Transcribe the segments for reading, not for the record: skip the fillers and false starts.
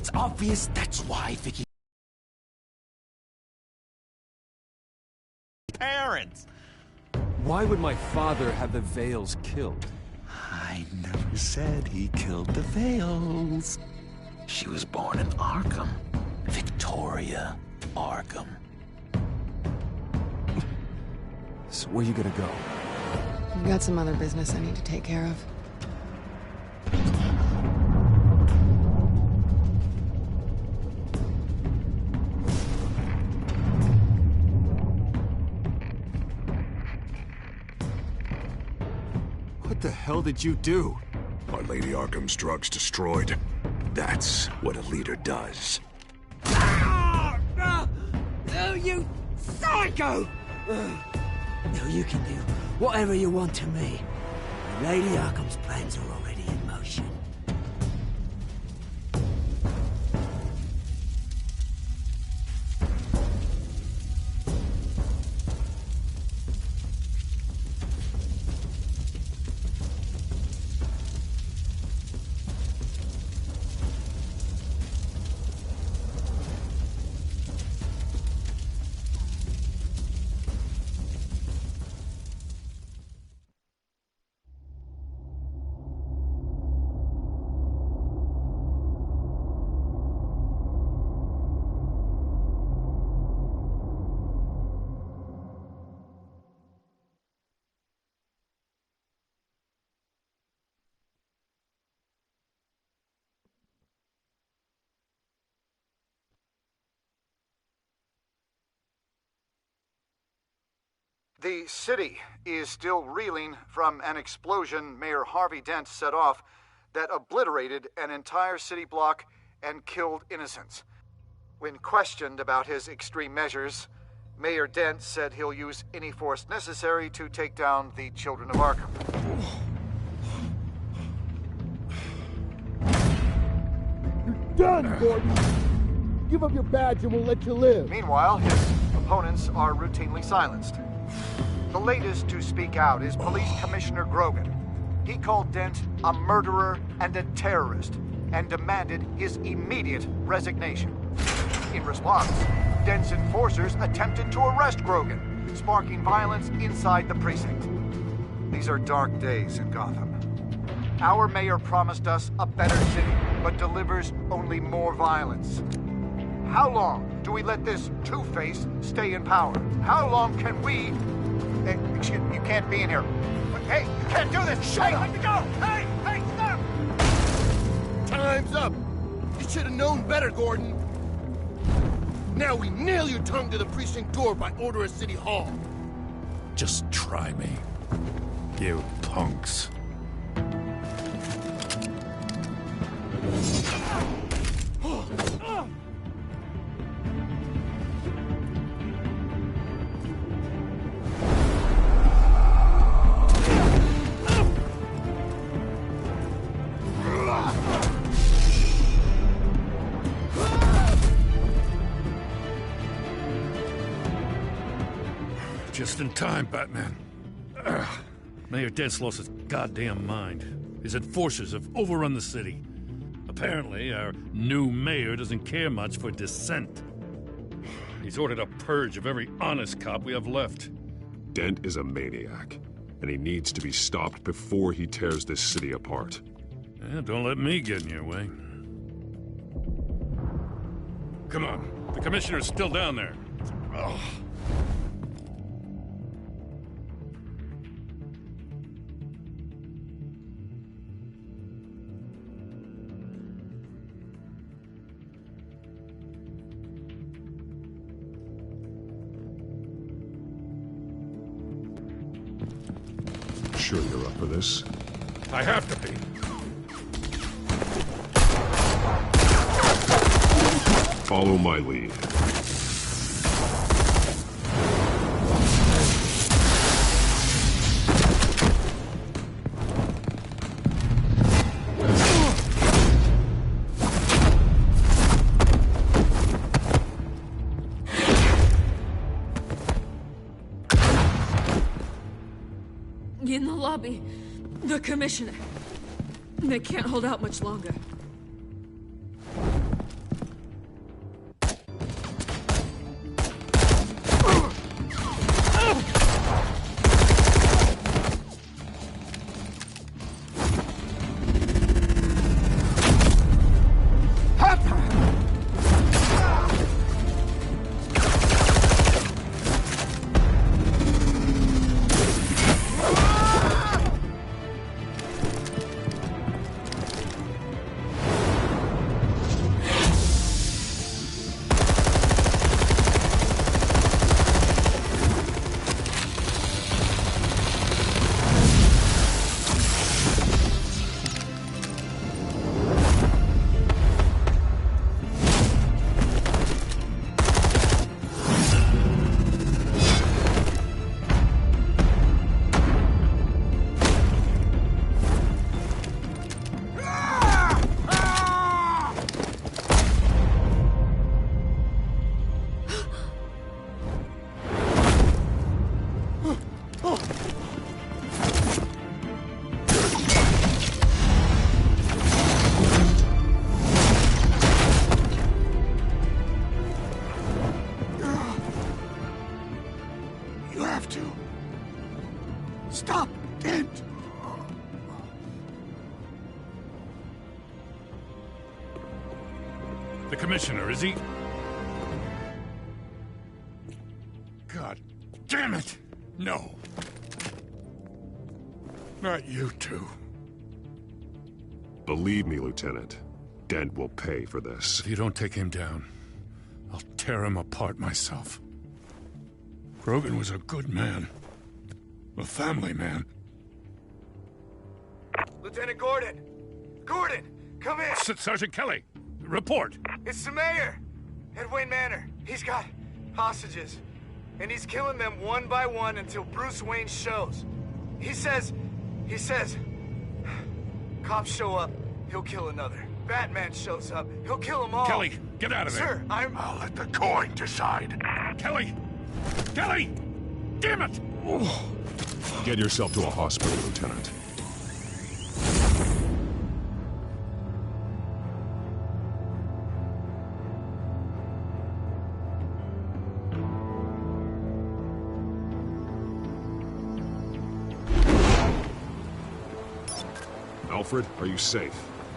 It's obvious that's why Vicky... Parents! Why would my father have the Vales killed? I never said he killed the Vales. She was born in Arkham. Victoria Arkham. So where you gonna go? I've got some other business I need to take care of. What the hell did you do? Our Lady Arkham's drugs destroyed. That's what a leader does. No, you psycho! No, you can do whatever you want to me. Lady Arkham's plans are already in motion. The city is still reeling from an explosion Mayor Harvey Dent set off that obliterated an entire city block and killed innocents. When questioned about his extreme measures, Mayor Dent said he'll use any force necessary to take down the Children of Arkham. You're done, Gordon! Give up your badge and we'll let you live. Meanwhile, his opponents are routinely silenced. The latest to speak out is Police Commissioner Grogan. He called Dent a murderer and a terrorist and demanded his immediate resignation. In response, Dent's enforcers attempted to arrest Grogan, sparking violence inside the precinct. These are dark days in Gotham. Our mayor promised us a better city, but delivers only more violence. How long do we let this Two-Face stay in power? How long can we... Excuse me, you can't be in here. Hey, you can't do this! Shut up! Let me go! Hey, stop! Time's up! You should have known better, Gordon. Now we nail your tongue to the precinct door by order of City Hall. Just try me. You punks. Just in time, Batman. Mayor Dent's lost his goddamn mind. His enforcers have overrun the city. Apparently, our new mayor doesn't care much for dissent. He's ordered a purge of every honest cop we have left. Dent is a maniac, and he needs to be stopped before he tears this city apart. Yeah, don't let me get in your way. Come on, the commissioner's still down there. Ugh. Sure you're up for this? I have to be. Follow my lead. In the lobby, the commissioner. They can't hold out much longer. The commissioner, is he? God damn it! No. Not you two. Believe me, Lieutenant. Dent will pay for this. If you don't take him down, I'll tear him apart myself. Grogan was a good man. A family man. Lieutenant Gordon! Gordon! Come in! Sergeant Kelly! Report! It's the mayor! At Wayne Manor. He's got hostages. And he's killing them one by one until Bruce Wayne shows. He says... Cops show up, he'll kill another. Batman shows up, he'll kill them all. Kelly, get out of there! Sir, I'll let the coin decide. Kelly! Kelly! Damn it! Get yourself to a hospital, Lieutenant. Alfred, are you safe?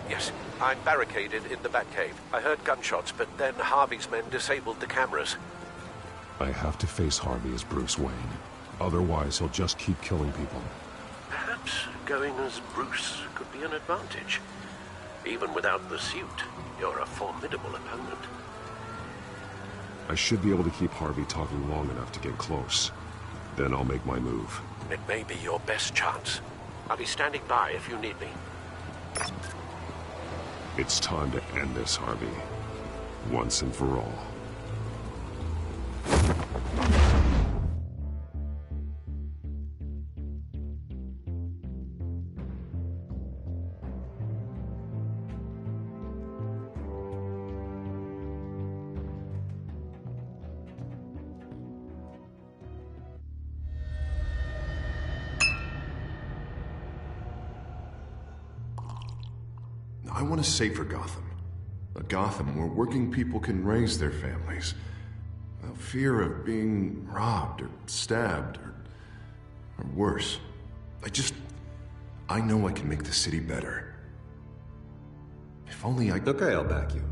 Yes, I'm barricaded in the Batcave. I heard gunshots, but then Harvey's men disabled the cameras. I have to face Harvey as Bruce Wayne. Otherwise, he'll just keep killing people. Perhaps going as Bruce could be an advantage. Even without the suit, you're a formidable opponent. I should be able to keep Harvey talking long enough to get close. Then I'll make my move. It may be your best chance. I'll be standing by if you need me. It's time to end this, Harvey. Once and for all. I want a safer Gotham. A Gotham where working people can raise their families without fear of being robbed or stabbed or worse. I know I can make the city better. If only I... Okay, I'll back you.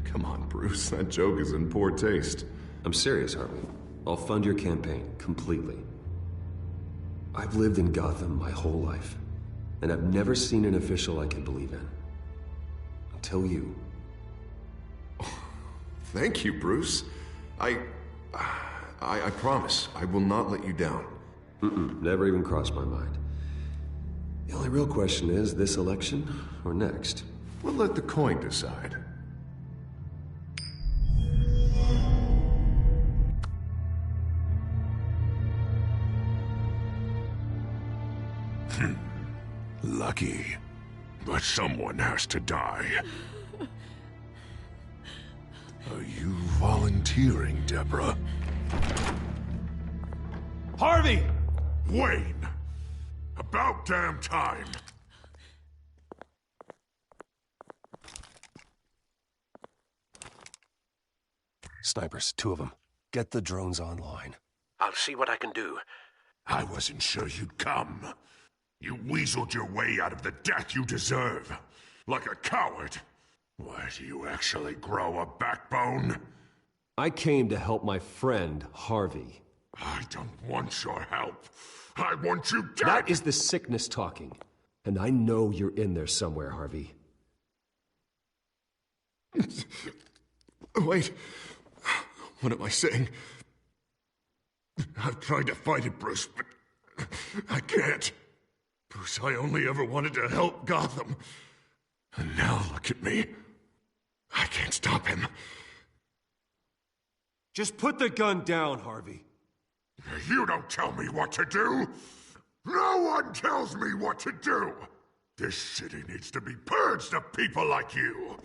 Come on, Bruce. That joke is in poor taste. I'm serious, Harvey. I'll fund your campaign completely. I've lived in Gotham my whole life, and I've never seen an official I can believe in. Until you. Thank you, Bruce. I promise I will not let you down. Never even crossed my mind. The only real question is, this election or next? We'll let the coin decide. Lucky. But someone has to die. Are you volunteering, Deborah? Harvey! Wayne! About damn time! Snipers, 2 of them. Get the drones online. I'll see what I can do. I wasn't sure you'd come. You weaseled your way out of the death you deserve. Like a coward. Why, do you actually grow a backbone? I came to help my friend, Harvey. I don't want your help. I want you dead! That is the sickness talking. And I know you're in there somewhere, Harvey. Wait. What am I saying? I've tried to fight it, Bruce, but I can't. Bruce, I only ever wanted to help Gotham. And now look at me. I can't stop him. Just put the gun down, Harvey. You don't tell me what to do. No one tells me what to do. This city needs to be purged of people like you.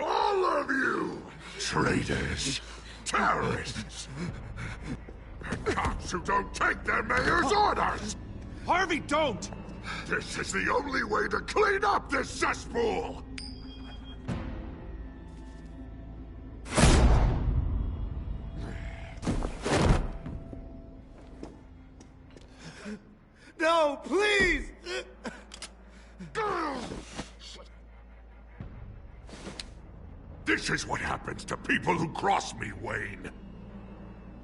All of you! Traitors. Terrorists. And cops who don't take their mayor's orders. Harvey, don't! This is the only way to clean up this cesspool! No, please! This is what happens to people who cross me, Wayne.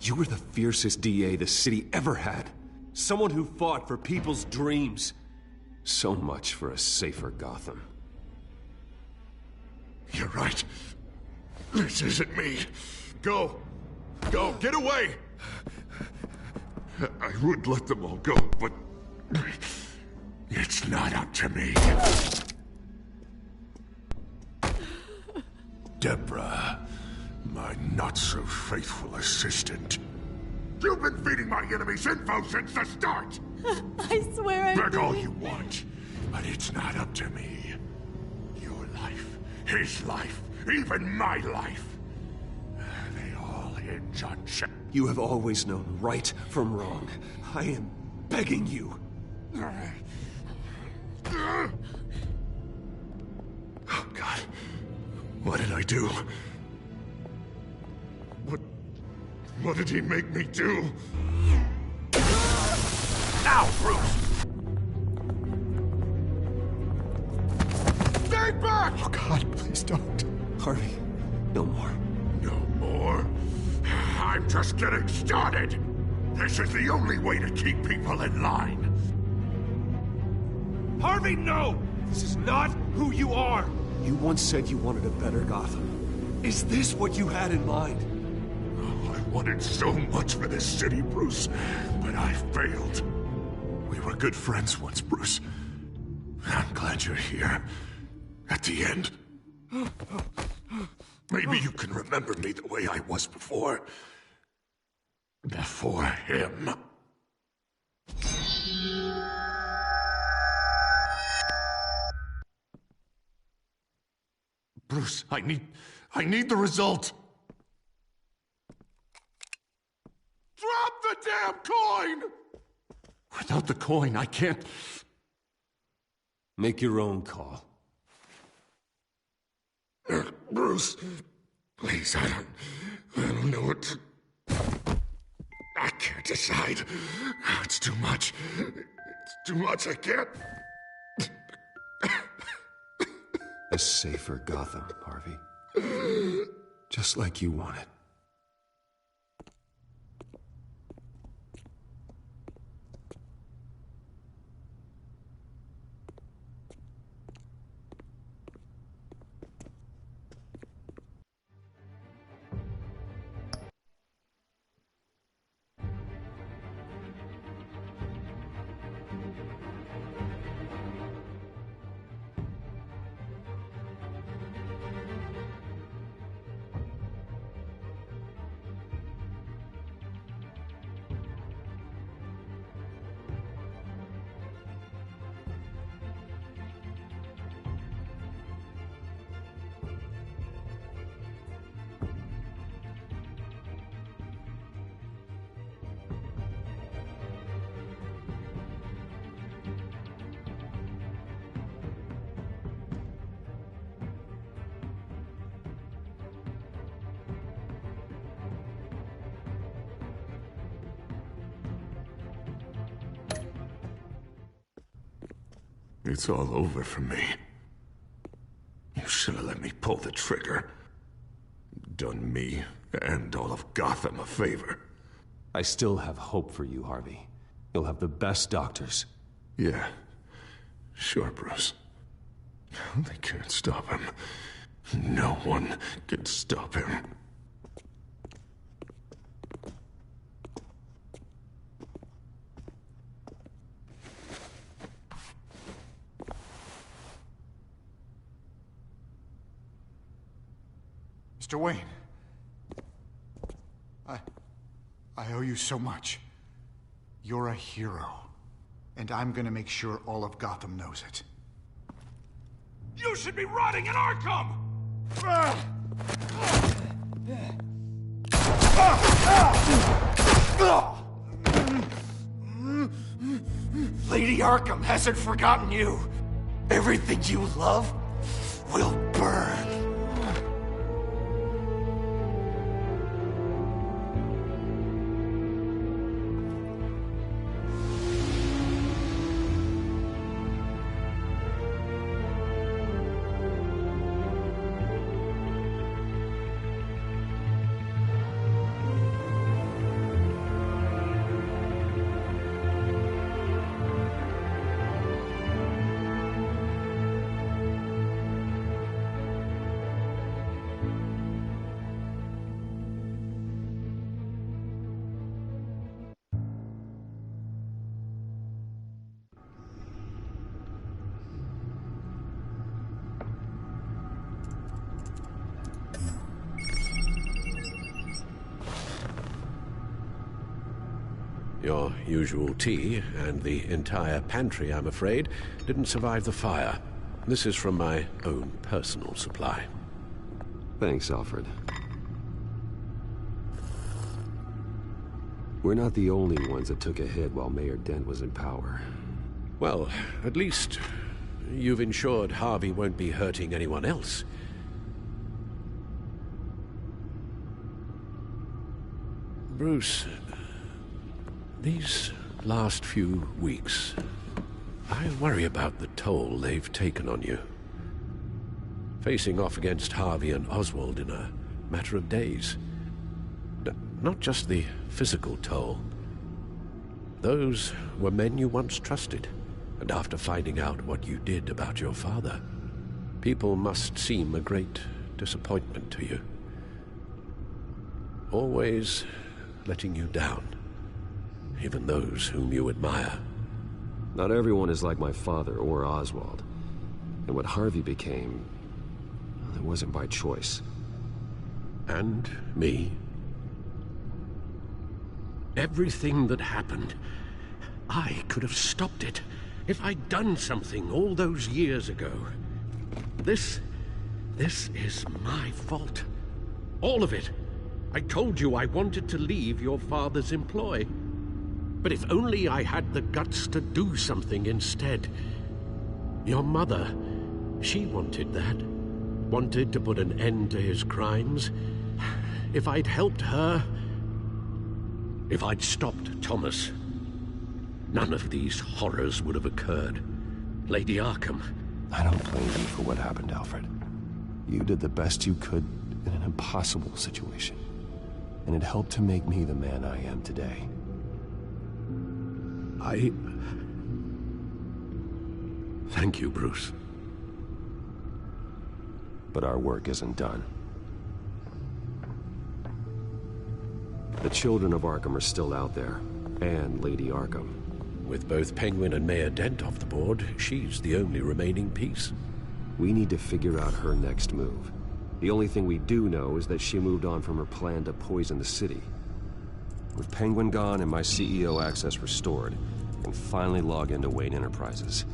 You were the fiercest DA the city ever had. Someone who fought for people's dreams. So much for a safer Gotham. You're right. This isn't me. Go. Go, get away! I would let them all go, but... it's not up to me. Deborah, my not-so-faithful assistant. You've been feeding my enemies info since the start! I swear I Beg all didn't. you want, but it's not up to me. Your life, his life, even my life. They all hinge on Jack. You have always known right from wrong. I am begging you. Oh, God. What did I do? What did he make me do? Now, Bruce! Stay back! Oh, God, please don't. Harvey, no more. No more? I'm just getting started. This is the only way to keep people in line. Harvey, no! This is not who you are! You once said you wanted a better Gotham. Is this what you had in mind? Oh, I wanted so much for this city, Bruce, but I failed. We were good friends once, Bruce. I'm glad you're here. At the end. Maybe you can remember me the way I was before. Before him. Bruce, I need the result. Drop the damn coin! Without the coin, I can't... Make your own call. Bruce, please, I don't know what to... I can't decide. It's too much. It's too much, I can't... A safer Gotham, Harvey. Just like you wanted. It's all over for me. You should have let me pull the trigger. Done me and all of Gotham a favor. I still have hope for you, Harvey. You'll have the best doctors. Yeah. Sure, Bruce. They can't stop him. No one can stop him. Mr. Wayne, I owe you so much. You're a hero, and I'm gonna make sure all of Gotham knows it. You should be rotting in Arkham! Lady Arkham hasn't forgotten you. Everything you love will burn. Your usual tea and the entire pantry, I'm afraid, didn't survive the fire. This is from my own personal supply. Thanks, Alfred. We're not the only ones that took a hit while Mayor Dent was in power. Well, at least you've ensured Harvey won't be hurting anyone else. Bruce, these last few weeks, I worry about the toll they've taken on you. Facing off against Harvey and Oswald in a matter of days. Not just the physical toll. Those were men you once trusted, and after finding out what you did about your father, people must seem a great disappointment to you. Always letting you down, even those whom you admire. Not everyone is like my father or Oswald. And what Harvey became, it wasn't by choice. And me. Everything that happened, I could have stopped it if I'd done something all those years ago. This is my fault. All of it. I told you I wanted to leave your father's employ. But if only I had the guts to do something instead. Your mother, she wanted that. Wanted to put an end to his crimes. If I'd helped her, if I'd stopped Thomas, none of these horrors would have occurred. Lady Arkham. I don't blame you for what happened, Alfred. You did the best you could in an impossible situation. And it helped to make me the man I am today. Thank you, Bruce. But our work isn't done. The children of Arkham are still out there, and Lady Arkham. With both Penguin and Mayor Dent off the board, she's the only remaining piece. We need to figure out her next move. The only thing we do know is that she moved on from her plan to poison the city. With Penguin gone and my CEO access restored, I can finally log into Wayne Enterprises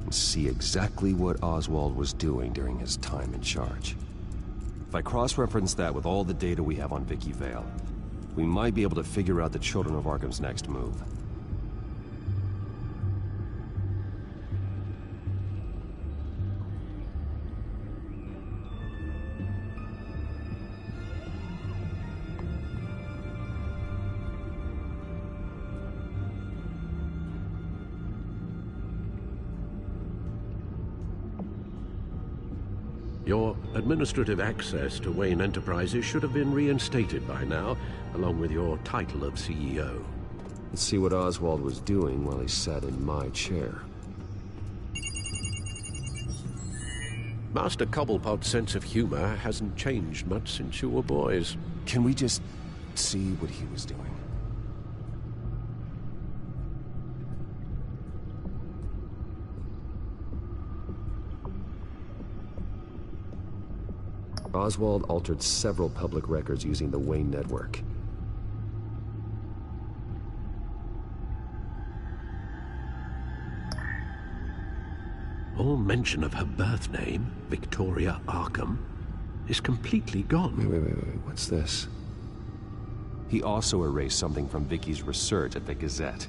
and see exactly what Oswald was doing during his time in charge. If I cross-reference that with all the data we have on Vicky Vale, we might be able to figure out the Children of Arkham's next move. Your administrative access to Wayne Enterprises should have been reinstated by now, along with your title of CEO. Let's see what Oswald was doing while he sat in my chair. Master Cobblepot's sense of humor hasn't changed much since you were boys. Can we just see what he was doing? Oswald altered several public records using the Wayne network. All mention of her birth name, Victoria Arkham, is completely gone. Wait, what's this? He also erased something from Vicky's research at the Gazette.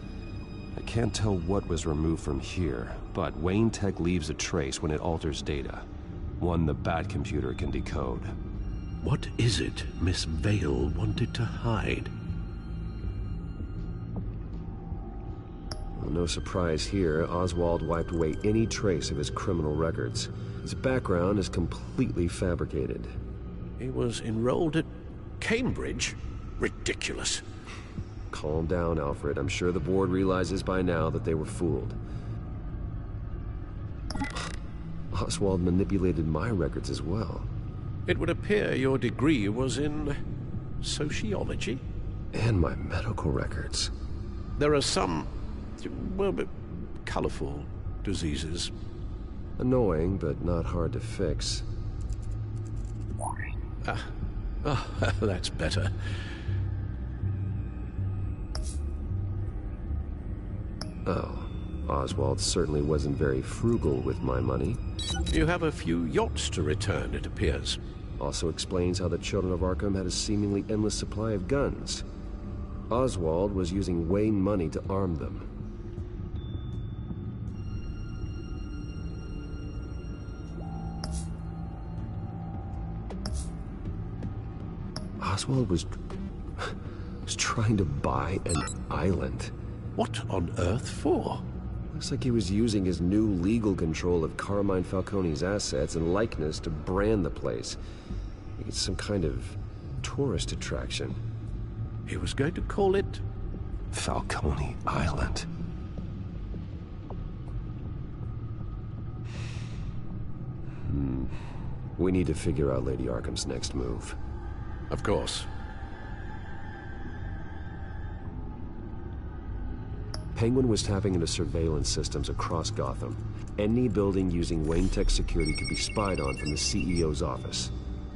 I can't tell what was removed from here, but Wayne Tech leaves a trace when it alters data. One the Bat computer can decode. What is it Miss Vale wanted to hide? Well, no surprise here, Oswald wiped away any trace of his criminal records. His background is completely fabricated. He was enrolled at Cambridge? Ridiculous. Calm down, Alfred. I'm sure the board realizes by now that they were fooled. Oswald manipulated my records as well. It would appear your degree was in sociology? And my medical records. There are some, well, colorful diseases. Annoying, but not hard to fix. That's better. Oh, Oswald certainly wasn't very frugal with my money. You have a few yachts to return, it appears. Also explains how the children of Arkham had a seemingly endless supply of guns. Oswald was using Wayne money to arm them. Oswald was trying to buy an island. What on earth for? Looks like he was using his new legal control of Carmine Falcone's assets and likeness to brand the place. It's some kind of tourist attraction. He was going to call it Falcone Island. We need to figure out Lady Arkham's next move. Of course. Penguin was tapping into surveillance systems across Gotham. Any building using Wayne Tech security could be spied on from the CEO's office.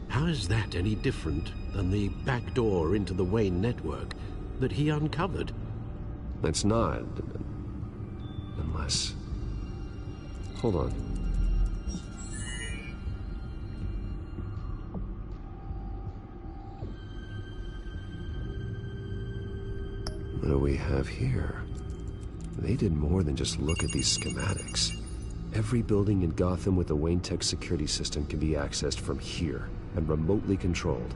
How is that any different than the back door into the Wayne network that he uncovered? It's not. Unless... Hold on. What do we have here? They did more than just look at these schematics. Every building in Gotham with a Wayne Tech security system can be accessed from here and remotely controlled.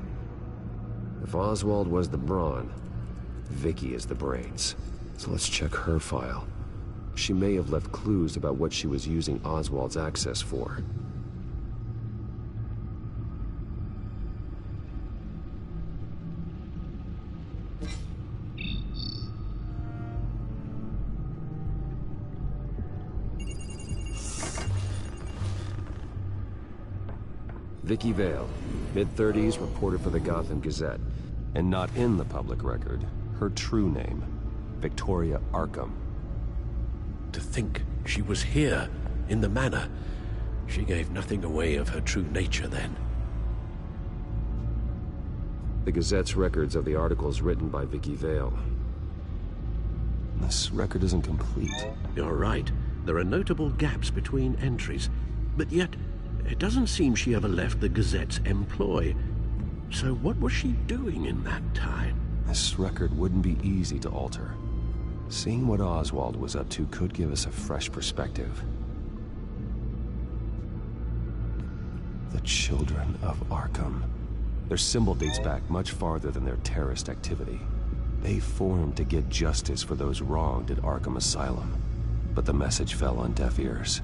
If Oswald was the brawn, Vicky is the brains. So let's check her file. She may have left clues about what she was using Oswald's access for. Vicky Vale, mid-30s, reporter for the Gotham Gazette. And not in the public record, her true name, Victoria Arkham. To think she was here, in the manor. She gave nothing away of her true nature then. The Gazette's records of the articles written by Vicky Vale. This record isn't complete. You're right. There are notable gaps between entries. But yet, it doesn't seem she ever left the Gazette's employ. So what was she doing in that time? This record wouldn't be easy to alter. Seeing what Oswald was up to could give us a fresh perspective. The Children of Arkham. Their symbol dates back much farther than their terrorist activity. They formed to get justice for those wronged at Arkham Asylum. But the message fell on deaf ears.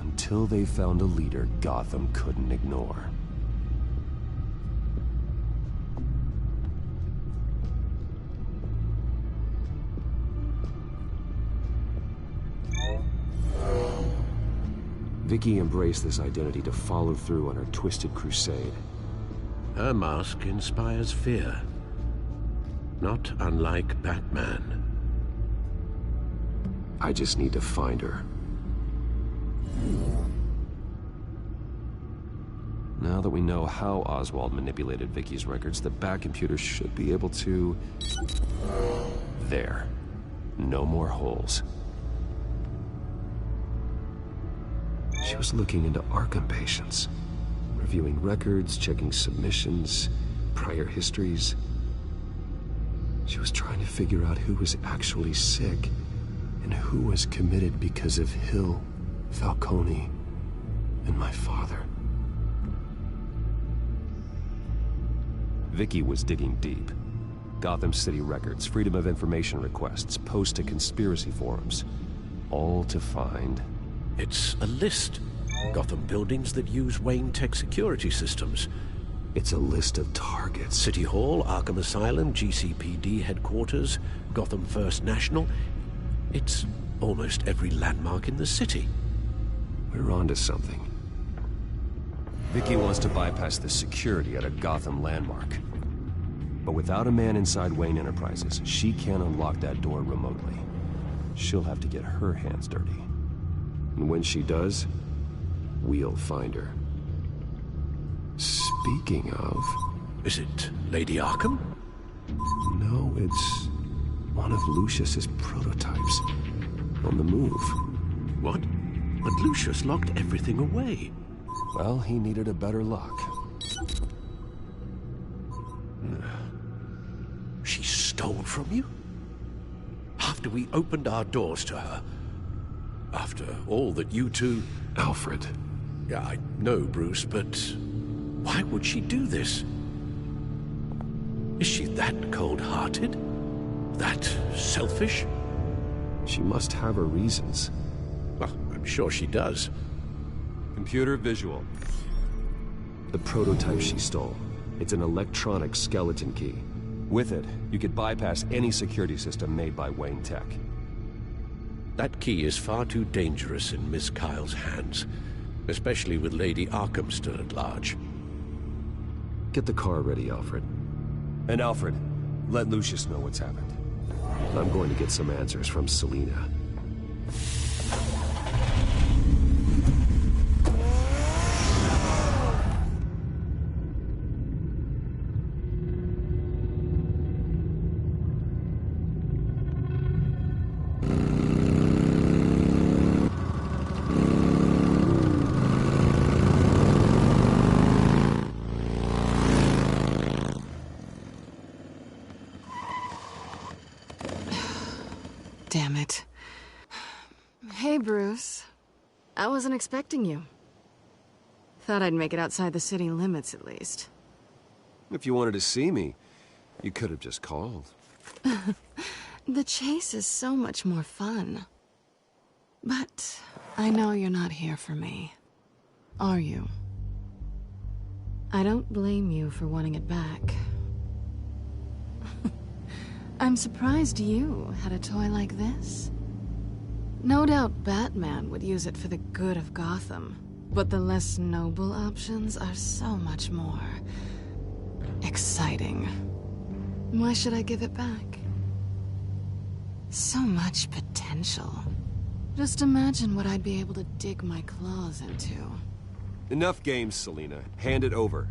Until they found a leader Gotham couldn't ignore. Vicky embraced this identity to follow through on her twisted crusade. Her mask inspires fear. Not unlike Batman. I just need to find her. Now that we know how Oswald manipulated Vicky's records, the Bat-computer should be able to... There. No more holes. She was looking into Arkham patients, reviewing records, checking submissions, prior histories. She was trying to figure out who was actually sick and who was committed because of Hill, Falcone, and my father. Vicky was digging deep. Gotham City records, Freedom of Information requests, posts to conspiracy forums. All to find... It's a list. Gotham buildings that use Wayne Tech security systems. It's a list of targets. City Hall, Arkham Asylum, GCPD headquarters, Gotham First National. It's almost every landmark in the city. We're onto something. Vicky wants to bypass the security at a Gotham landmark. But without a man inside Wayne Enterprises, she can't unlock that door remotely. She'll have to get her hands dirty. And when she does, we'll find her. Speaking of... Is it Lady Arkham? No, it's one of Lucius's prototypes. on the move. What? But Lucius locked everything away. Well, he needed a better lock. She stole from you? After we opened our doors to her? After all that you two... Alfred. Yeah, I know, Bruce, but why would she do this? Is she that cold-hearted? That selfish? She must have her reasons. Well, I'm sure she does. Computer visual. The prototype she stole. It's an electronic skeleton key. With it, you could bypass any security system made by Wayne Tech. That key is far too dangerous in Miss Kyle's hands, especially with Lady Arkham still at large. Get the car ready, Alfred. And Alfred, let Lucius know what's happened. I'm going to get some answers from Selina. Damn it. Hey, Bruce. I wasn't expecting you. Thought I'd make it outside the city limits, at least. If you wanted to see me, you could have just called. The chase is so much more fun. But I know you're not here for me. Are you? I don't blame you for wanting it back. I'm surprised you had a toy like this. No doubt Batman would use it for the good of Gotham, but the less noble options are so much more exciting. Why should I give it back? So much potential. Just imagine what I'd be able to dig my claws into. Enough games, Selina. Hand it over.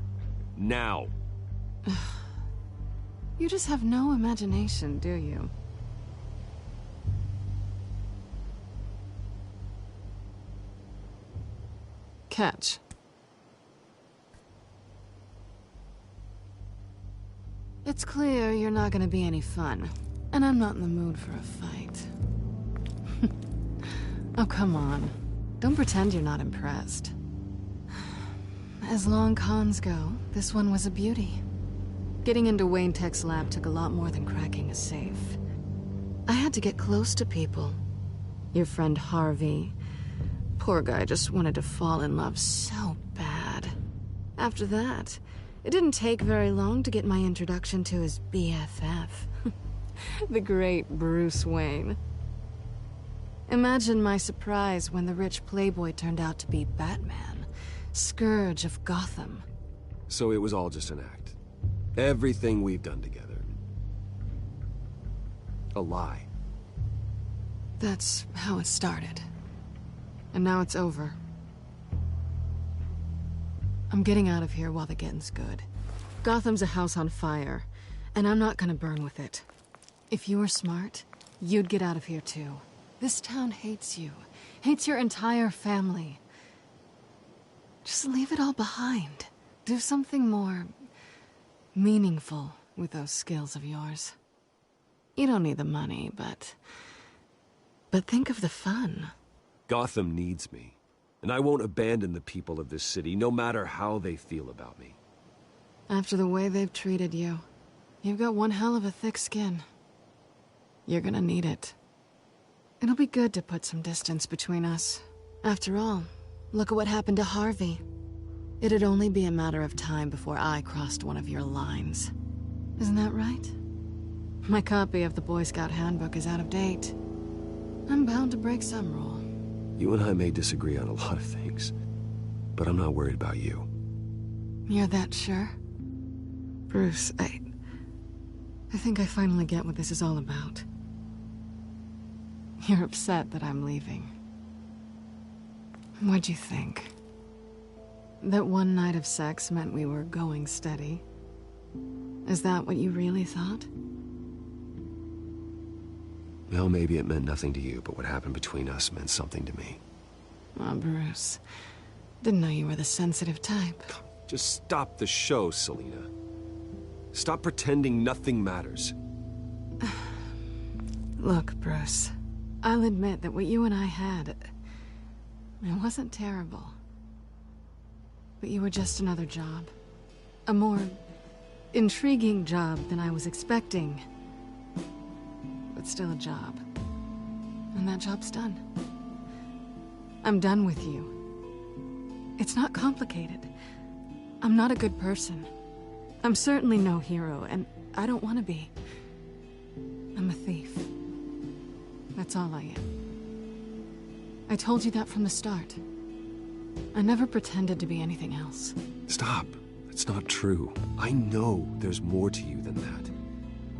Now. You just have no imagination, do you? Catch. It's clear you're not gonna be any fun, and I'm not in the mood for a fight. Oh, come on. Don't pretend you're not impressed. As long cons go, this one was a beauty. Getting into Wayne Tech's lab took a lot more than cracking a safe. I had to get close to people. Your friend Harvey. Poor guy just wanted to fall in love so bad. After that, it didn't take very long to get my introduction to his BFF. The great Bruce Wayne. Imagine my surprise when the rich playboy turned out to be Batman, Scourge of Gotham. So it was all just an act. Everything we've done together. A lie. That's how it started. And now it's over. I'm getting out of here while the getting's good. Gotham's a house on fire, and I'm not gonna burn with it. If you were smart, you'd get out of here too. This town hates you. Hates your entire family. Just leave it all behind. Do something more meaningful with those skills of yours. You don't need the money, but think of the fun. Gotham needs me, and I won't abandon the people of this city, no matter how they feel about me. After the way they've treated you, you've got one hell of a thick skin. You're gonna need it. It'll be good to put some distance between us. After all, look at what happened to Harvey. It'd only be a matter of time before I crossed one of your lines. Isn't that right? My copy of the Boy Scout Handbook is out of date. I'm bound to break some rule. You and I may disagree on a lot of things, but I'm not worried about you. You're that sure? Bruce, I think I finally get what this is all about. You're upset that I'm leaving. What'd you think? That one night of sex meant we were going steady? Is that what you really thought? Well, maybe it meant nothing to you, but what happened between us meant something to me. Oh, Bruce. Didn't know you were the sensitive type. Just stop the show, Selina. Stop pretending nothing matters. Look, Bruce. I'll admit that what you and I had, it wasn't terrible. But you were just another job. A more intriguing job than I was expecting. But still a job. And that job's done. I'm done with you. It's not complicated. I'm not a good person. I'm certainly no hero, and I don't want to be. I'm a thief. That's all I am. I told you that from the start. I never pretended to be anything else. Stop. That's not true. I know there's more to you than that.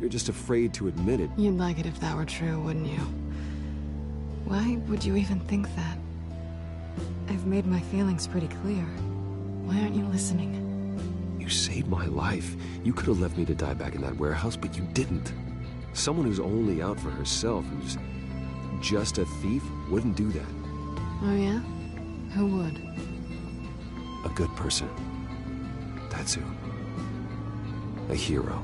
You're just afraid to admit it. You'd like it if that were true, wouldn't you? Why would you even think that? I've made my feelings pretty clear. Why aren't you listening? You saved my life. You could have left me to die back in that warehouse, but you didn't. Someone who's only out for herself, who's just a thief, wouldn't do that. Oh yeah? Who would? A good person. That's who. A hero.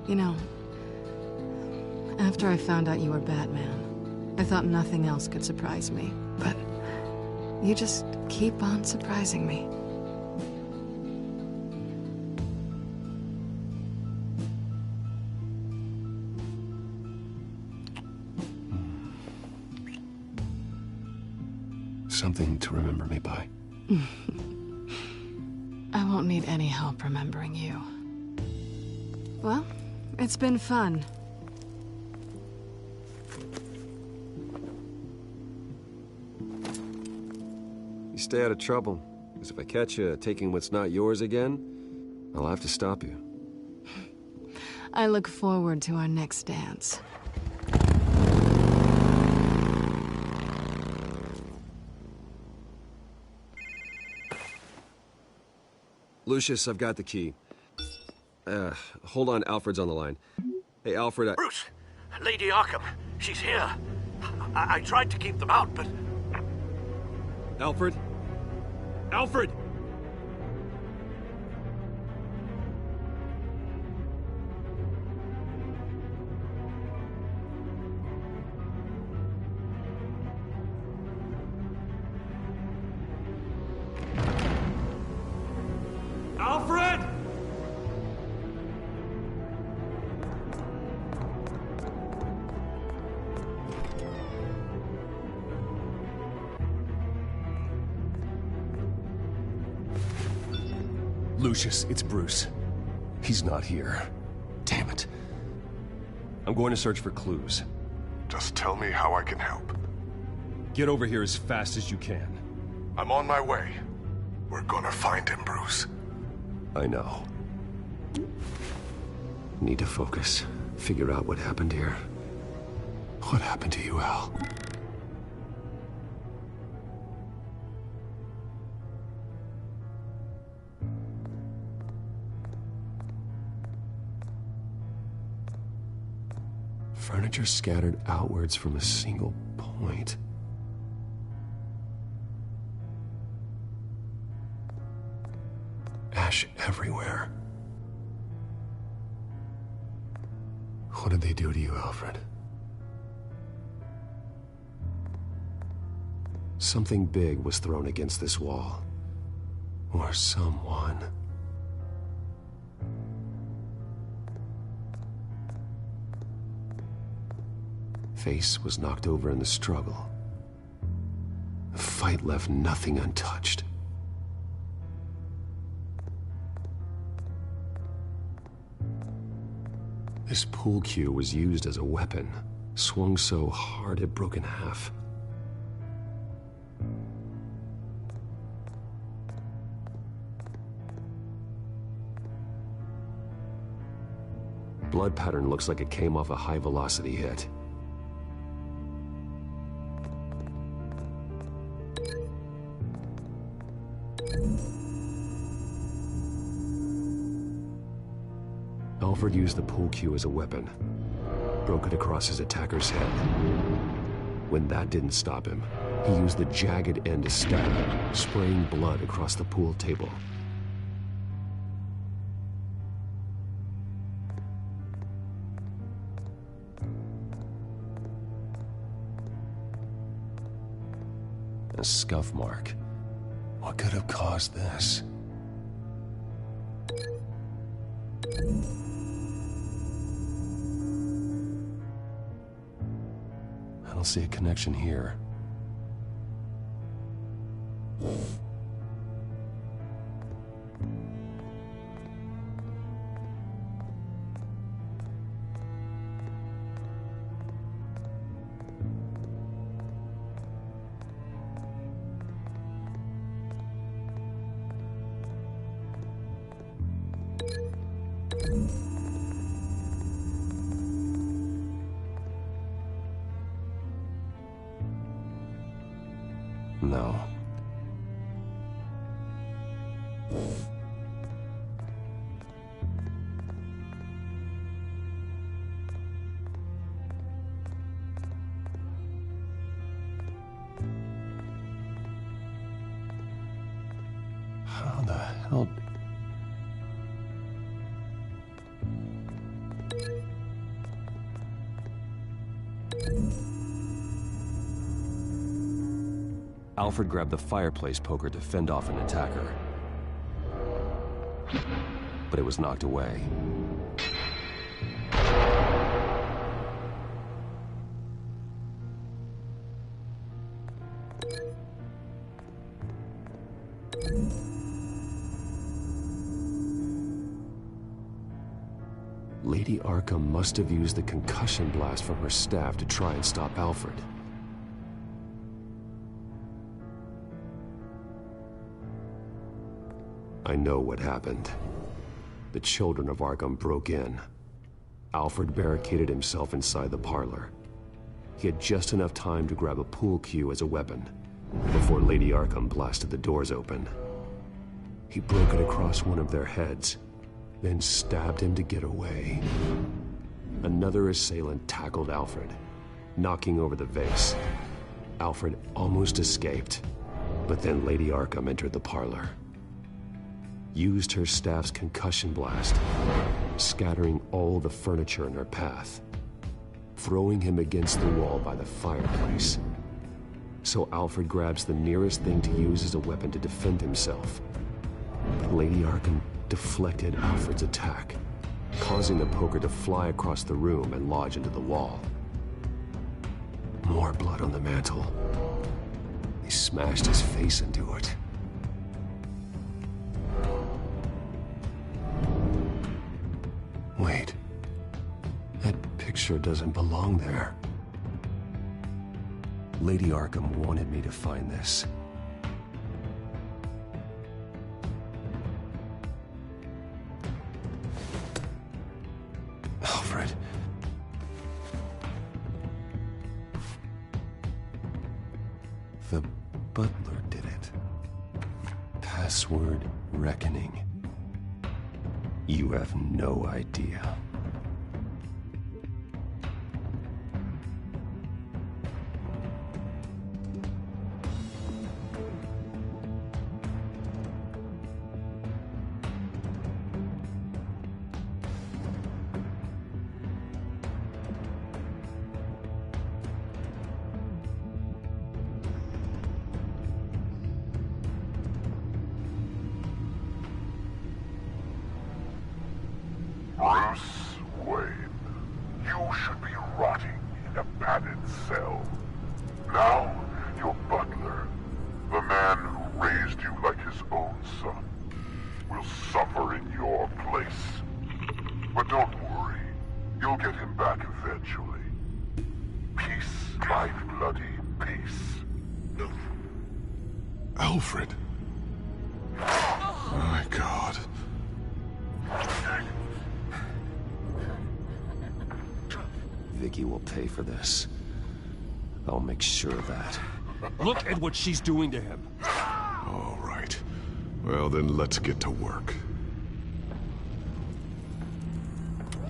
You know, after I found out you were Batman, I thought nothing else could surprise me, but you just keep on surprising me. Something to remember me by. I won't need any help remembering you. Well, it's been fun. You stay out of trouble, because if I catch you taking what's not yours again, I'll have to stop you. I look forward to our next dance. Lucius, I've got the key. Hold on, Alfred's on the line. Hey, Alfred, Bruce! Lady Arkham, she's here. I tried to keep them out, but... Alfred? Alfred! Alfred! Lucius, it's Bruce. He's not here. Damn it. I'm going to search for clues. Just tell me how I can help. Get over here as fast as you can. I'm on my way. We're gonna find him, Bruce. I know. Need to focus. Figure out what happened here. What happened to you, Al? Furniture scattered outwards from a single point. Ash everywhere. What did they do to you, Alfred? Something big was thrown against this wall. Or someone. Face was knocked over in the struggle. The fight left nothing untouched. This pool cue was used as a weapon, swung so hard it broke in half. Blood pattern looks like it came off a high-velocity hit. Alfred used the pool cue as a weapon, broke it across his attacker's head. When that didn't stop him, he used the jagged end to stab, spraying blood across the pool table. A scuff mark. What could have caused this? I don't see a connection here. No. How the hell... Alfred grabbed the fireplace poker to fend off an attacker. But it was knocked away. Lady Arkham must have used the concussion blast from her staff to try and stop Alfred. I know what happened. The children of Arkham broke in. Alfred barricaded himself inside the parlor. He had just enough time to grab a pool cue as a weapon before Lady Arkham blasted the doors open. He broke it across one of their heads, then stabbed him to get away. Another assailant tackled Alfred, knocking over the vase. Alfred almost escaped, but then Lady Arkham entered the parlor. Used her staff's concussion blast, scattering all the furniture in her path, throwing him against the wall by the fireplace. So Alfred grabs the nearest thing to use as a weapon to defend himself. But Lady Arkham deflected Alfred's attack, causing the poker to fly across the room and lodge into the wall. More blood on the mantel. He smashed his face into it. Wait. That picture doesn't belong there. Lady Arkham wanted me to find this. Alfred. The butler did it. Password reckoning. You have no idea. Bruce Wayne, you should be rotting in a padded cell. Now, your butler, the man who raised you like his own son, will suffer in your place. But don't worry, you'll get him back eventually. Peace, my bloody peace. Alfred. My God. Vicky will pay for this. I'll make sure of that. Look at what she's doing to him. All right. Well, then let's get to work.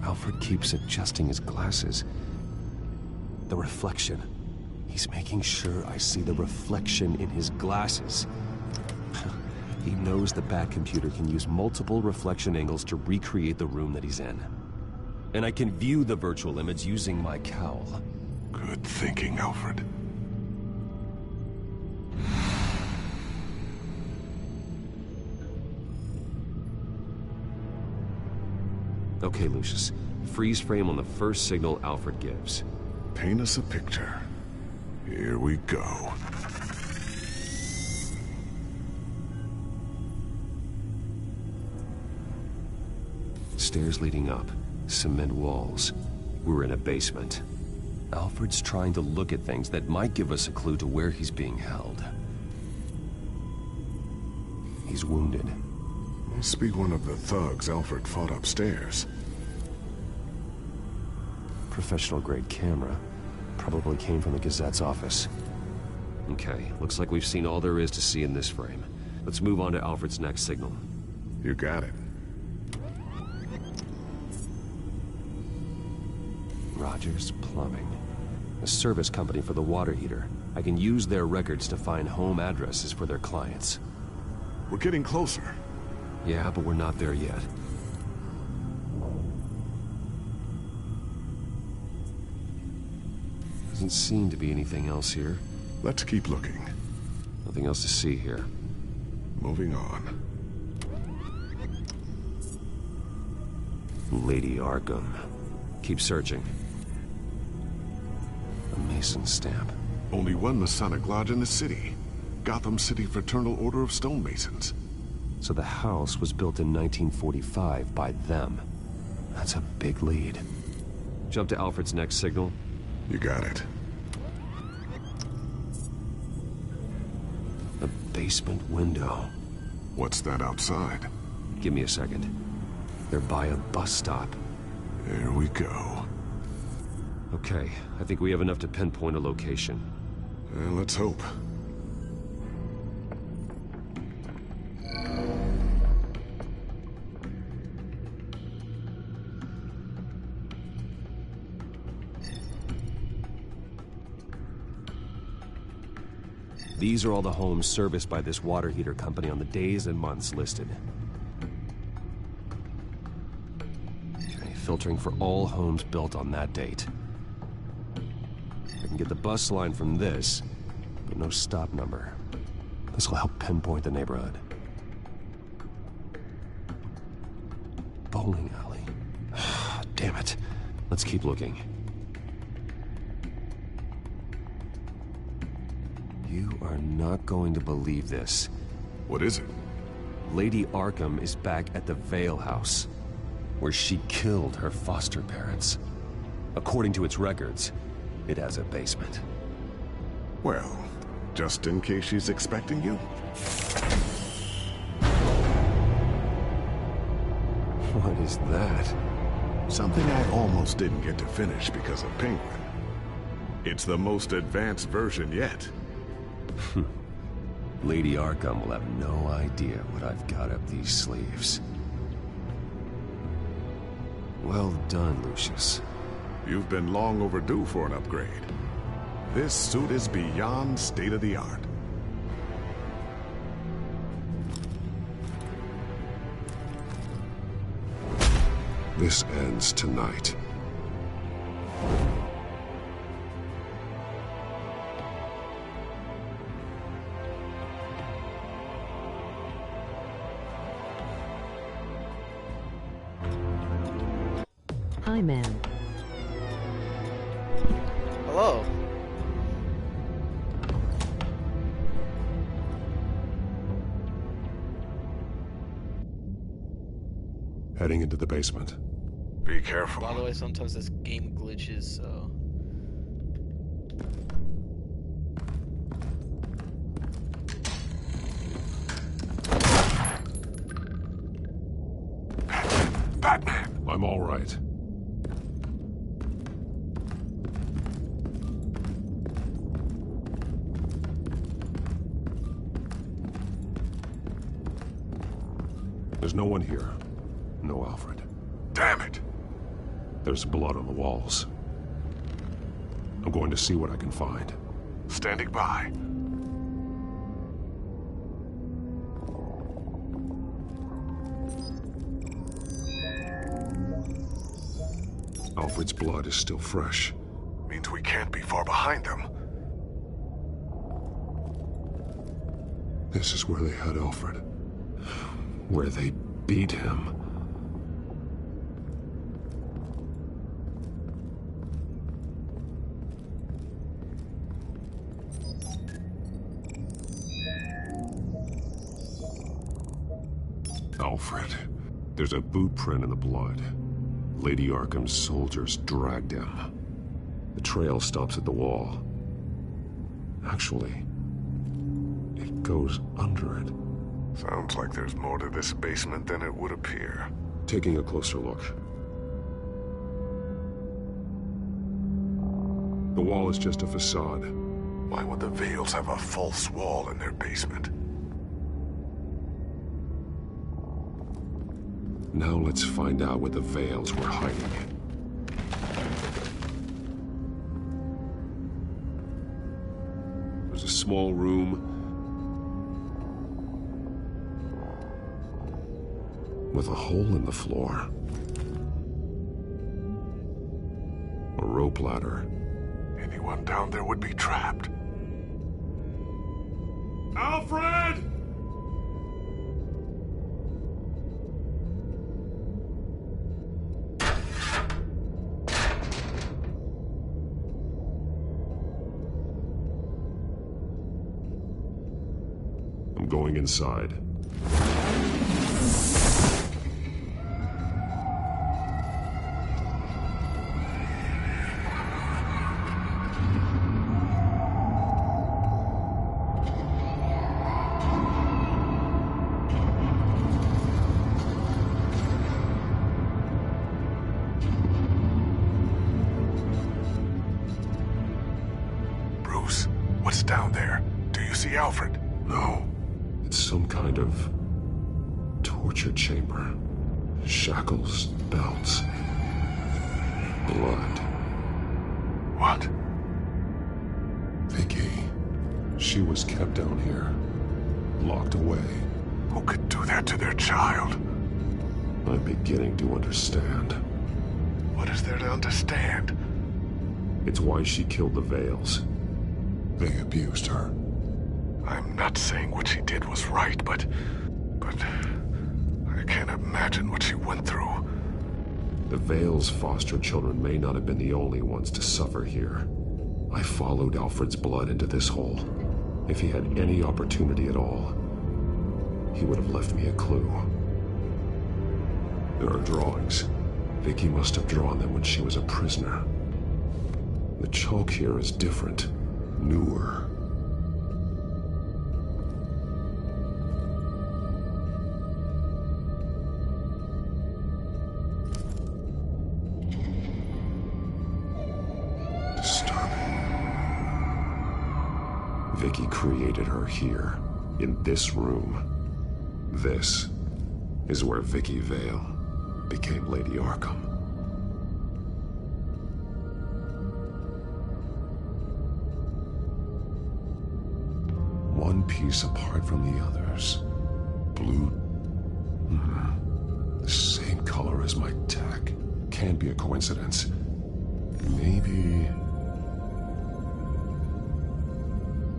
Alfred keeps adjusting his glasses. The reflection. He's making sure I see the reflection in his glasses. He knows the Bat computer can use multiple reflection angles to recreate the room that he's in. And I can view the virtual image using my cowl. Good thinking, Alfred. Okay, Lucius. Freeze frame on the first signal Alfred gives. Paint us a picture. Here we go. Stairs leading up. Cement walls. We're in a basement. Alfred's trying to look at things that might give us a clue to where he's being held. He's wounded. Must be one of the thugs Alfred fought upstairs. Professional-grade camera. Probably came from the Gazette's office. Okay, looks like we've seen all there is to see in this frame. Let's move on to Alfred's next signal. You got it. Rogers Plumbing. A service company for the water heater. I can use their records to find home addresses for their clients. We're getting closer. Yeah, but we're not there yet. Doesn't seem to be anything else here. Let's keep looking. Nothing else to see here. Moving on. Lady Arkham. Keep searching. A Mason stamp. Only one Masonic lodge in the city. Gotham City Fraternal Order of Stonemasons. So the house was built in 1945 by them. That's a big lead. Jump to Alfred's next signal. You got it. A basement window. What's that outside? Give me a second. They're by a bus stop. There we go. Okay, I think we have enough to pinpoint a location. Let's hope. These are all the homes serviced by this water heater company on the days and months listed. Okay, filtering for all homes built on that date. I can get the bus line from this, but no stop number. This will help pinpoint the neighborhood. Bowling alley. Damn it. Let's keep looking. You are not going to believe this. What is it? Lady Arkham is back at the Vale House, where she killed her foster parents. According to its records, it has a basement. Well, just in case she's expecting you. What is that? Something I almost didn't get to finish because of Penguin. It's the most advanced version yet. Lady Arkham will have no idea what I've got up these sleeves. Well done, Lucius. You've been long overdue for an upgrade. This suit is beyond state-of-the-art. This ends tonight. Hi, ma'am. Hello. Heading into the basement. Be careful. By the way, sometimes this game glitches, so... Batman! I'm all right. There's no one here. No Alfred. Damn it! There's blood on the walls. I'm going to see what I can find. Standing by. Alfred's blood is still fresh. Means we can't be far behind them. This is where they had Alfred. Where they beat him. Alfred. There's a boot print in the blood. Lady Arkham's soldiers dragged him. The trail stops at the wall. Actually, it goes under it. Sounds like there's more to this basement than it would appear. Taking a closer look. The wall is just a facade. Why would the Vales have a false wall in their basement? Now let's find out what the Vales were hiding. There's a small room with a hole in the floor. A rope ladder. Anyone down there would be trapped. Alfred! I'm going inside. Bruce, what's down there? Do you see Alfred? No. It's some kind of torture chamber. Shackles, belts, blood. What? Vicky. She was kept down here, locked away. Who could do that to their child? I'm beginning to understand. What is there to understand? It's why she killed the Vales. They abused her. I'm not saying what she did was right, but I can't imagine what she went through. The Vales' foster children may not have been the only ones to suffer here. I followed Alfred's blood into this hole. If he had any opportunity at all, he would have left me a clue. There are drawings. Vicky must have drawn them when she was a prisoner. The chalk here is different, newer. Vicky created her here, in this room. This is where Vicky Vale became Lady Arkham. One piece apart from the others. Blue. The same color as my tech. Can't be a coincidence. Maybe...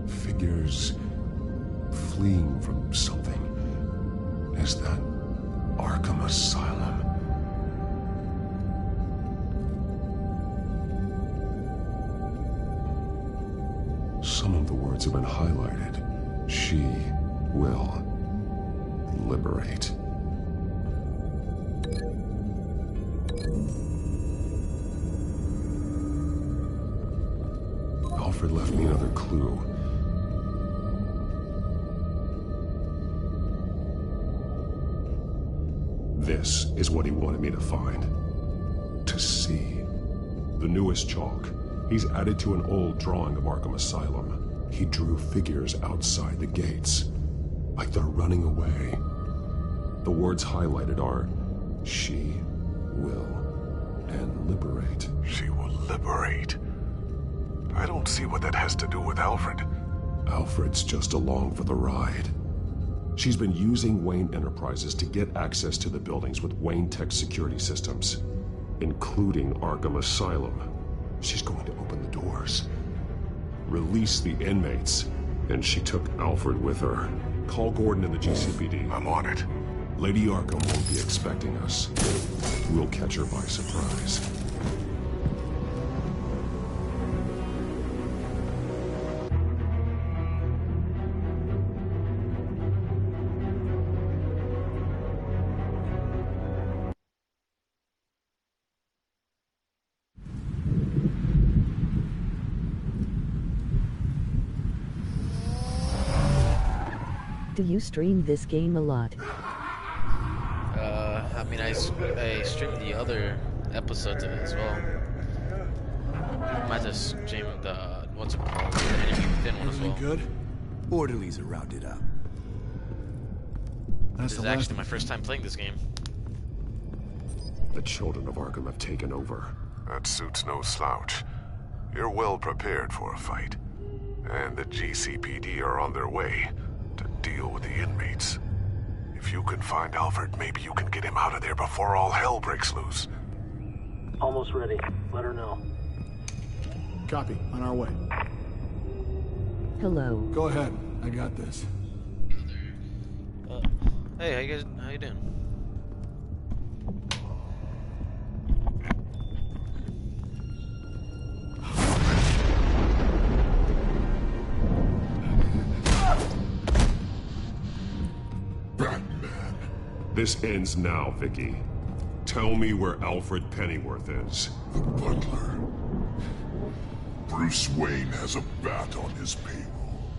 figures fleeing from something. Is that Arkham Asylum? Some of the words have been highlighted. She will liberate. Alfred left me another clue. This is what he wanted me to find. To see. The newest chalk. He's added to an old drawing of Arkham Asylum. He drew figures outside the gates. Like they're running away. The words highlighted are, she will and liberate. She will liberate. I don't see what that has to do with Alfred. Alfred's just along for the ride. She's been using Wayne Enterprises to get access to the buildings with Wayne Tech security systems, including Arkham Asylum. She's going to open the doors, release the inmates, and she took Alfred with her. Call Gordon and the GCPD. I'm on it. Lady Arkham won't be expecting us. We'll catch her by surprise. Do you stream this game a lot? I mean, I streamed the other episodes of it as well. I might just stream the what's it called, the Enemy Within one as well. Good. Orderlies are rounded up. This is actually my first time playing this game. The children of Arkham have taken over. That suit's no slouch. You're well prepared for a fight. And the GCPD are on their way to deal with the inmates. If you can find Alfred, maybe you can get him out of there before all hell breaks loose. Almost ready. Let her know. Copy. On our way. Hello. Go ahead. I got this. Hey, how you doing? This ends now, Vicky. Tell me where Alfred Pennyworth is. The butler. Bruce Wayne has a bat on his payroll.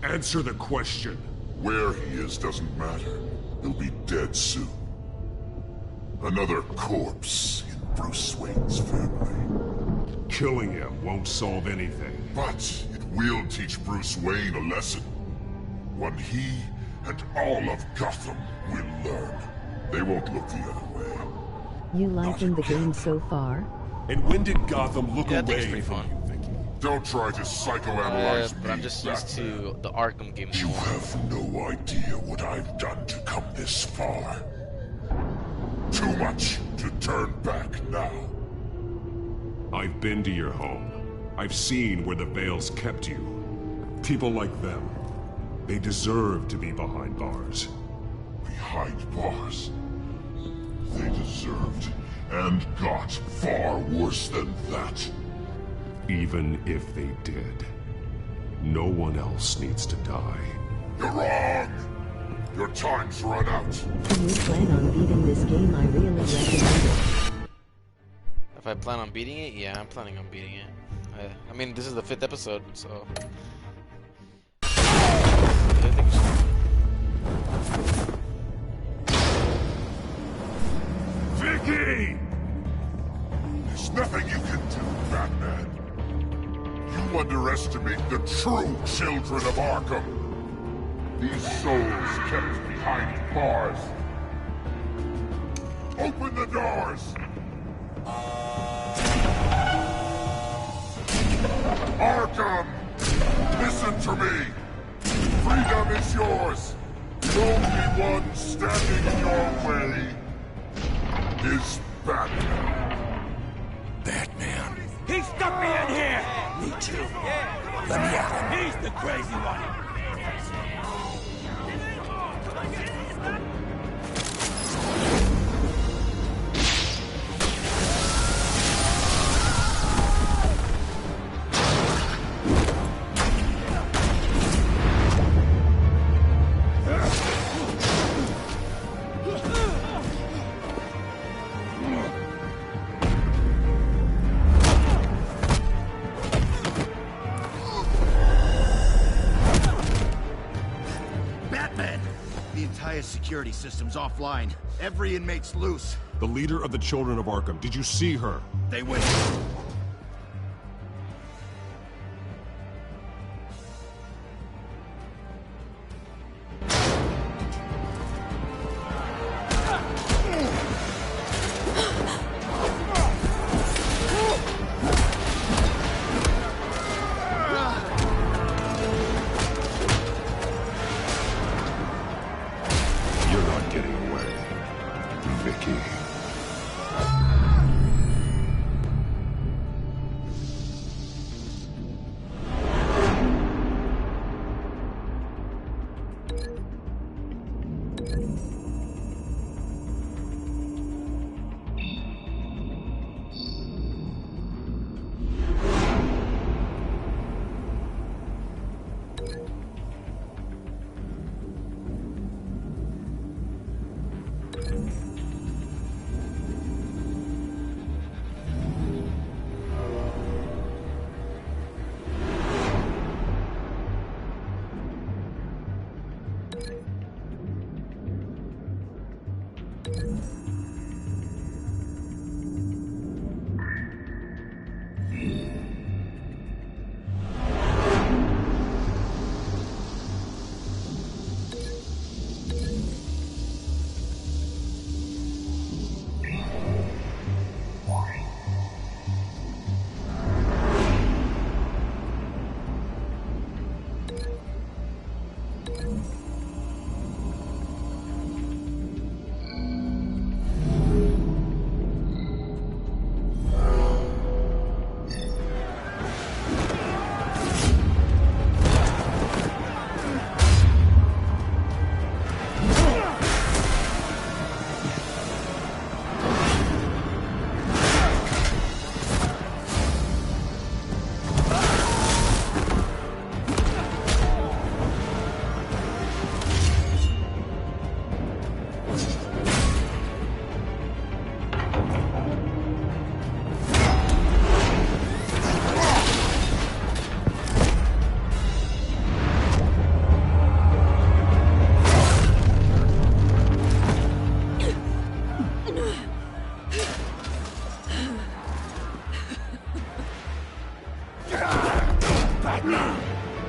Answer the question. Where he is doesn't matter. He'll be dead soon. Another corpse in Bruce Wayne's family. Killing him won't solve anything. But it will teach Bruce Wayne a lesson. One he and all of Gotham will learn. They won't look the other way. You liking the game so far? And when did Gotham look Yeah, I away think it's pretty fun. from you, Vicky? Don't try to psychoanalyze me, But I'm just used to the Arkham game. You have no idea what I've done to come this far. Too much to turn back now. I've been to your home. I've seen where the Veils kept you. People like them, they deserve to be behind bars. Behind bars? They deserved and got far worse than that. Even if they did, no one else needs to die. You're wrong! Your time's run out. If you plan on beating this game, I really recommend it. If I plan on beating it, yeah, I'm planning on beating it. I mean, this is the 5th episode, so. Vicky! There's nothing you can do, Batman. You underestimate the true children of Arkham. These souls kept behind bars. Open the doors! Arkham! Listen to me! Freedom is yours! The only one standing in your way is Batman. Batman. He stuck me in here! Me too. Let me at him. He's the crazy one. Security system's offline. Every inmate's loose. The leader of the Children of Arkham, did you see her? They went.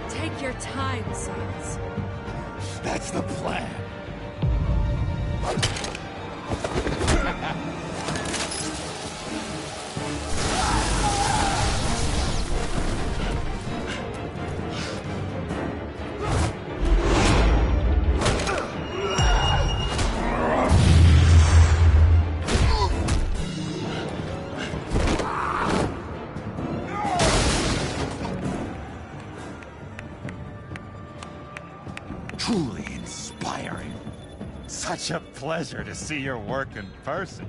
Take your time, sons. That's the plan. Truly inspiring. Such a pleasure to see your work in person.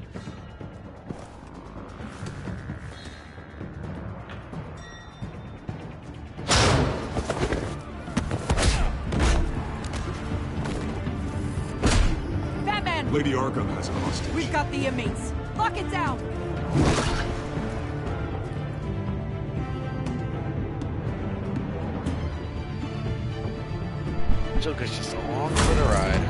Batman! Lady Arkham has a hostage. We've got the inmates. Lock it down! Joker's just along for the ride.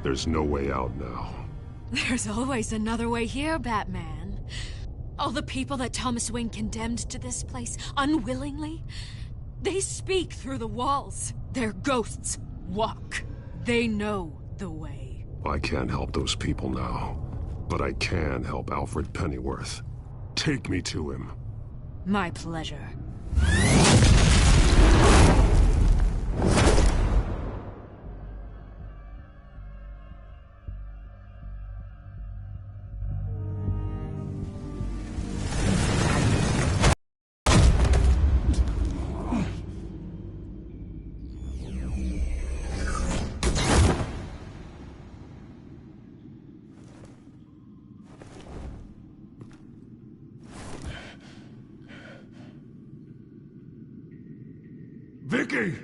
There's no way out now. There's always another way here, Batman. All the people that Thomas Wayne condemned to this place unwillingly, they speak through the walls. Their ghosts walk. They know the way. I can't help those people now, but I can help Alfred Pennyworth. Take me to him. My pleasure. Vicky!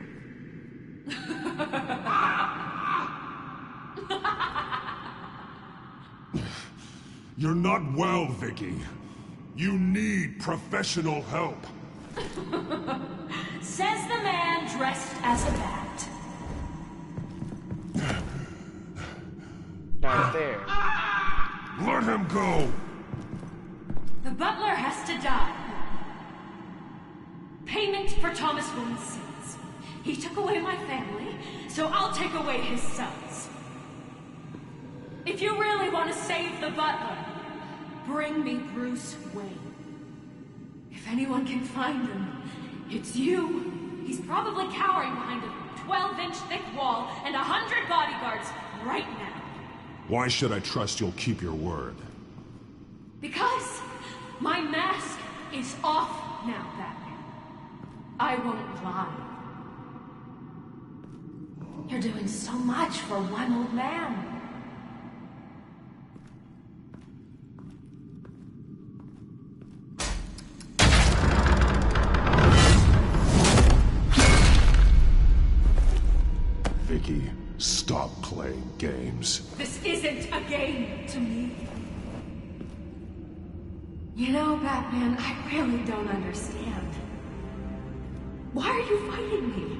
You're not well, Vicky. You need professional help. Says the man dressed as a bat. Not there. Let him go! The butler has to die. Payment for Thomas Wayne's sins. He took away my family, so I'll take away his sons. If you really want to save the butler, bring me Bruce Wayne. If anyone can find him, it's you. He's probably cowering behind a 12-inch thick wall and 100 bodyguards right now. Why should I trust you'll keep your word? Because my mask is off now, Batman. I won't lie. You're doing so much for one old man. Vicky, stop playing games. This isn't a game to me. You know, Batman, I really don't understand. Why are you fighting me?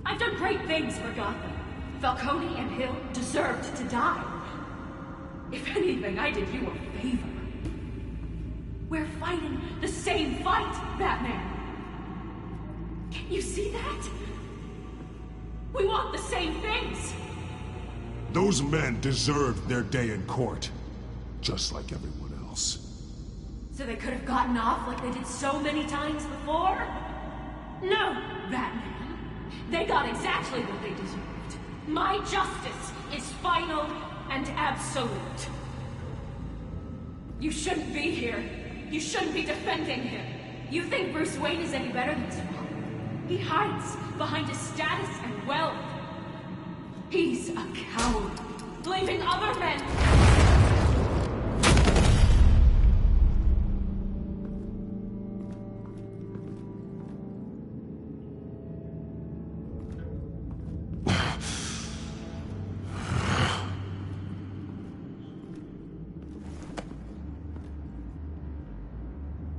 I've done great things for Gotham. Falcone and Hill deserved to die. If anything, I did you a favor. We're fighting the same fight, Batman. Can you see that? We want the same things. Those men deserved their day in court, just like everyone else. So they could have gotten off like they did so many times before? No, Batman. They got exactly what they deserved. My justice is final and absolute. You shouldn't be here. You shouldn't be defending him. You think Bruce Wayne is any better than his father? He hides behind his status and wealth. He's a coward, leaving other men...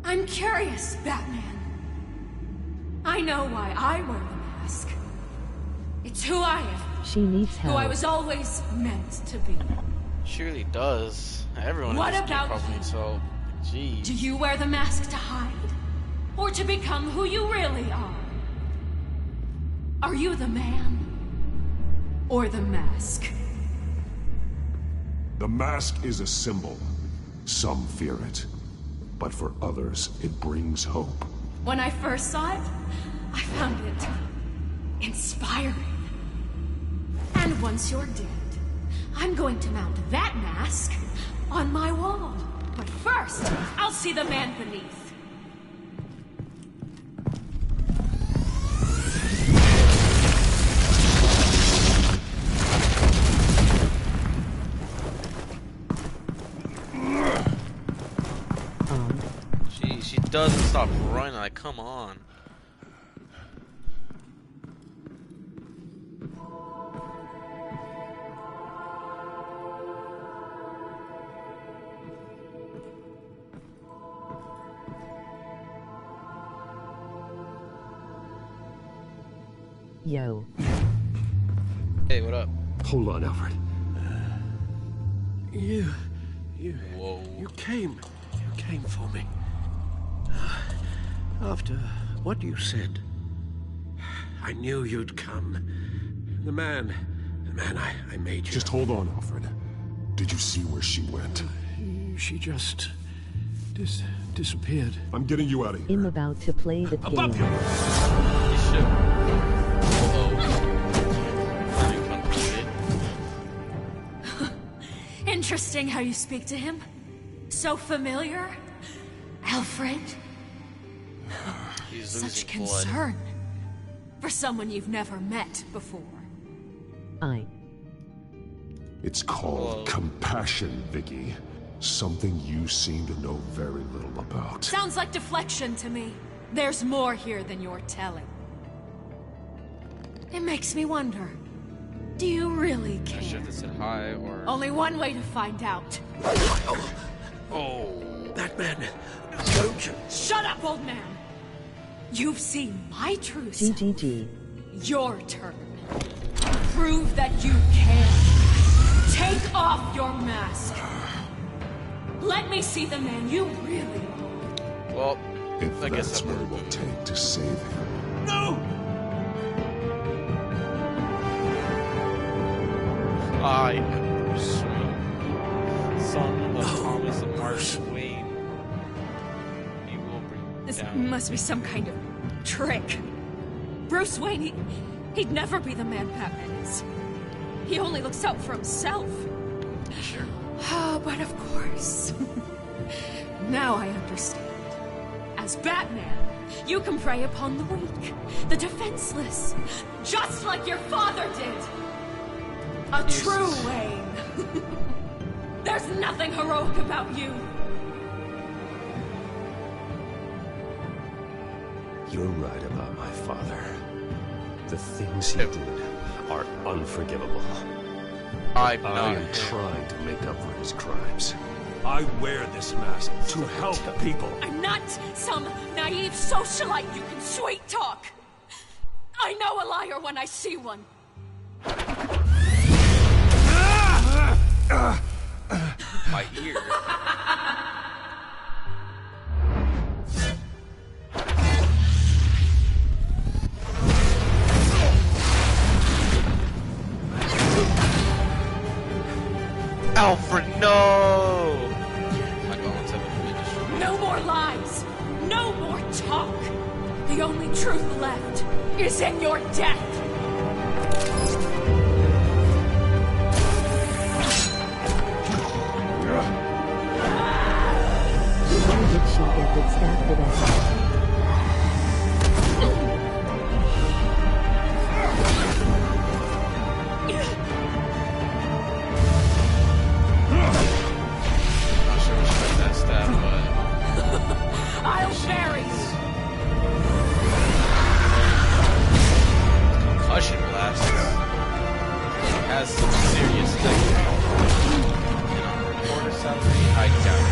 I'm curious, Batman. I know why I wear the mask. It's who I am. She needs help. Who I was always meant to be. She really does. Everyone What in this game about probably you? so. Jeez. Do you wear the mask to hide? Or to become who you really are? Are you the man? Or the mask? The mask is a symbol. Some fear it. But for others, it brings hope. When I first saw it, I found it inspiring. And once you're dead, I'm going to mount that mask on my wall. But first, I'll see the man beneath. She doesn't stop running, like, come on. Yo. Hey, what up? Hold on, Alfred. Whoa. You came for me. After what you said, I knew you'd come. The man I made you. Just hold on, Alfred. Did you see where she went? She just disappeared. I'm getting you out of here. I'm about to play the game. Above you! You should. Interesting how you speak to him. So familiar. Alfred. He's Such losing blood. concern for someone you've never met before. It's called compassion, Vicky. Something you seem to know very little about. Sounds like deflection to me. There's more here than you're telling. It makes me wonder. Do you really care? I should have said hi or... Only one way to find out. Oh. That man. Don't you? Shut up, old man. You've seen my true self. GGG. Your turn. Prove that you can. Take off your mask. Let me see the man you really are. Well, If I guess that's what it will take to save him. No! I am Bruce Wayne, son of Thomas and Martin Wayne. You will bring This down. must be some kind of trick. Bruce Wayne, he'd never be the man Batman is. He only looks out for himself. Sure. Oh, but of course. Now I understand. As Batman, you can prey upon the weak, the defenseless, just like your father did. A true Wayne. There's nothing heroic about you. You're right about my father. The things he did are unforgivable. I am trying to make up for his crimes. I wear this mask to help people. I'm not some naive socialite you can sweet talk. I know a liar when I see one. My ear. Alfred, no! No more lies! No more talk! The only truth left is in your death! Why did she get it stabbed with us? I'll bury you! Concussion blast has some serious things. Reporter salary, hide down.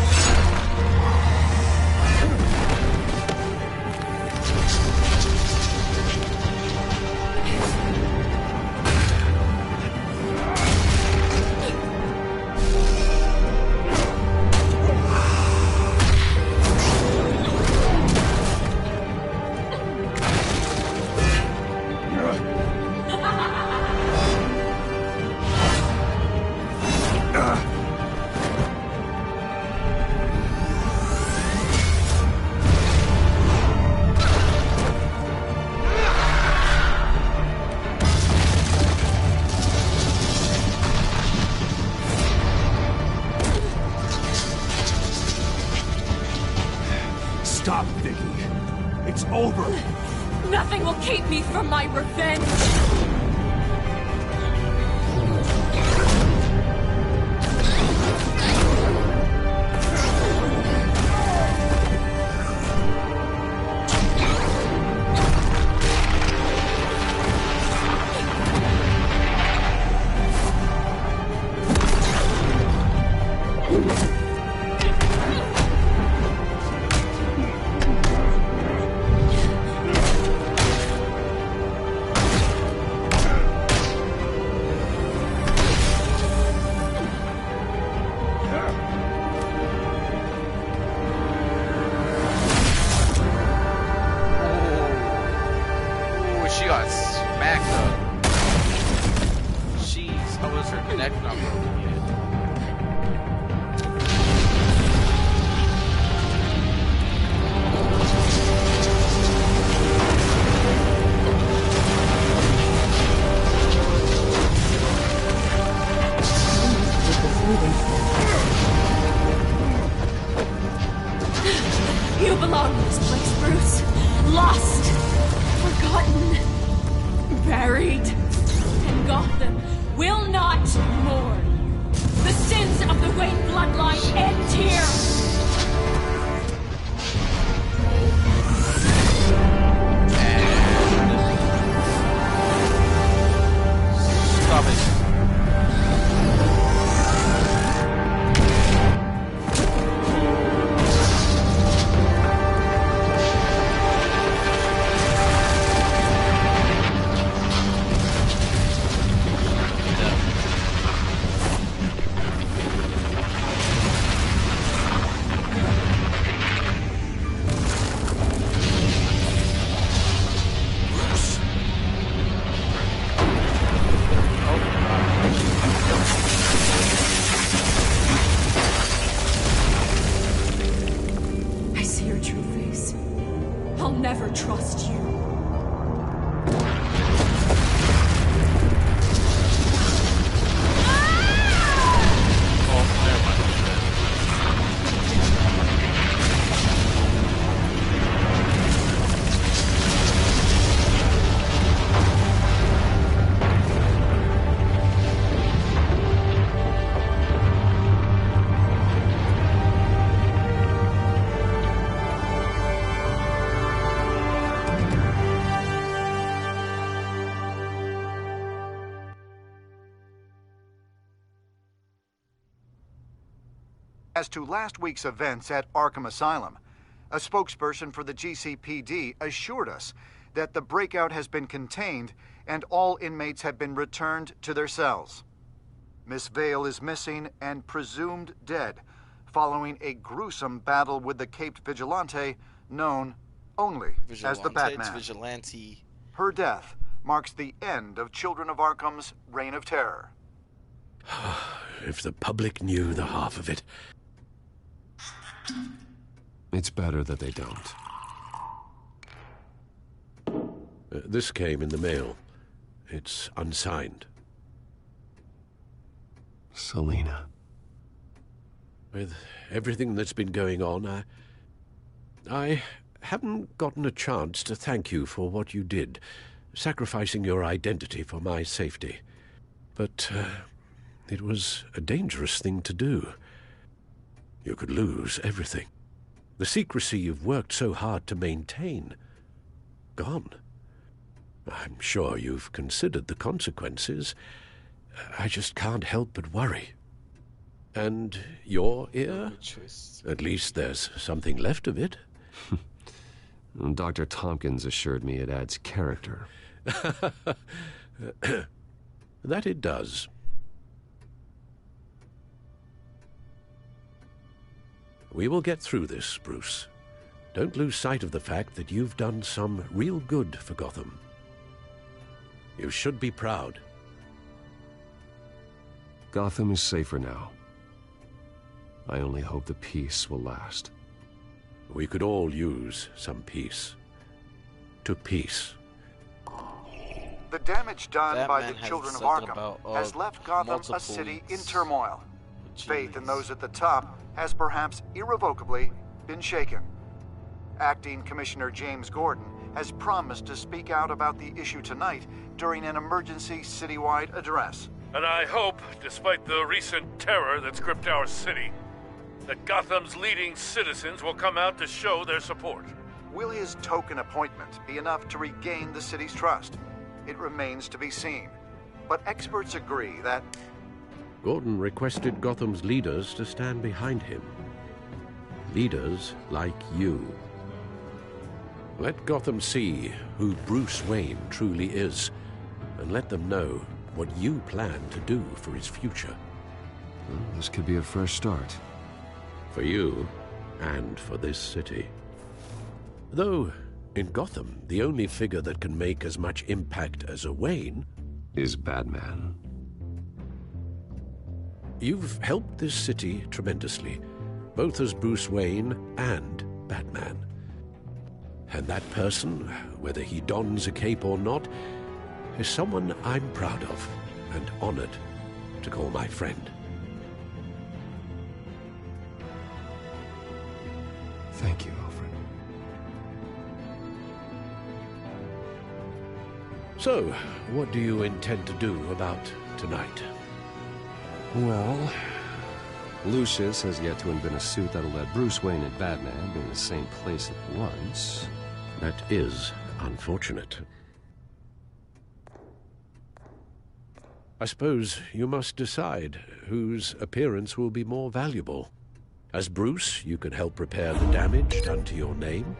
Stop, Vicky. It's over. Nothing will keep me from my revenge! She got smacked up. Jeez, how was her neck not broken yet? You belong in this place, Bruce. Lost, forgotten, buried. And Gotham will not mourn. The sins of the Wayne bloodline end here. Stop it. As to last week's events at Arkham Asylum, a spokesperson for the GCPD assured us that the breakout has been contained and all inmates have been returned to their cells. Miss Vale is missing and presumed dead following a gruesome battle with the caped vigilante known only as the Batman. Vigilante. Her death marks the end of Children of Arkham's reign of terror. If the public knew the half of it. It's better that they don't. This came in the mail. It's unsigned. Selina. With everything that's been going on, I haven't gotten a chance to thank you for what you did, sacrificing your identity for my safety. But it was a dangerous thing to do. You could lose everything. The secrecy you've worked so hard to maintain. Gone. I'm sure you've considered the consequences. I just can't help but worry. And your ear? At least there's something left of it. Dr. Tompkins assured me it adds character. That it does. We will get through this, Bruce. Don't lose sight of the fact that you've done some real good for Gotham. You should be proud. Gotham is safer now. I only hope the peace will last. We could all use some peace. To peace. The damage done by the Children of Arkham has left Gotham a city in turmoil. Faith in those at the top has perhaps irrevocably been shaken. Acting Commissioner James Gordon has promised to speak out about the issue tonight during an emergency citywide address. And I hope, despite the recent terror that's gripped our city, that Gotham's leading citizens will come out to show their support. Will his token appointment be enough to regain the city's trust? It remains to be seen. But experts agree that Gordon requested Gotham's leaders to stand behind him. Leaders like you. Let Gotham see who Bruce Wayne truly is, and let them know what you plan to do for his future. Well, this could be a fresh start. For you, and for this city. Though, in Gotham, the only figure that can make as much impact as a Wayne is Batman. You've helped this city tremendously, both as Bruce Wayne and Batman. And that person, whether he dons a cape or not, is someone I'm proud of and honored to call my friend. Thank you, Alfred. So, what do you intend to do about tonight? Well, Lucius has yet to invent a suit that'll let Bruce Wayne and Batman be in the same place at once. That is unfortunate. I suppose you must decide whose appearance will be more valuable. As Bruce, you can help repair the damage done to your name,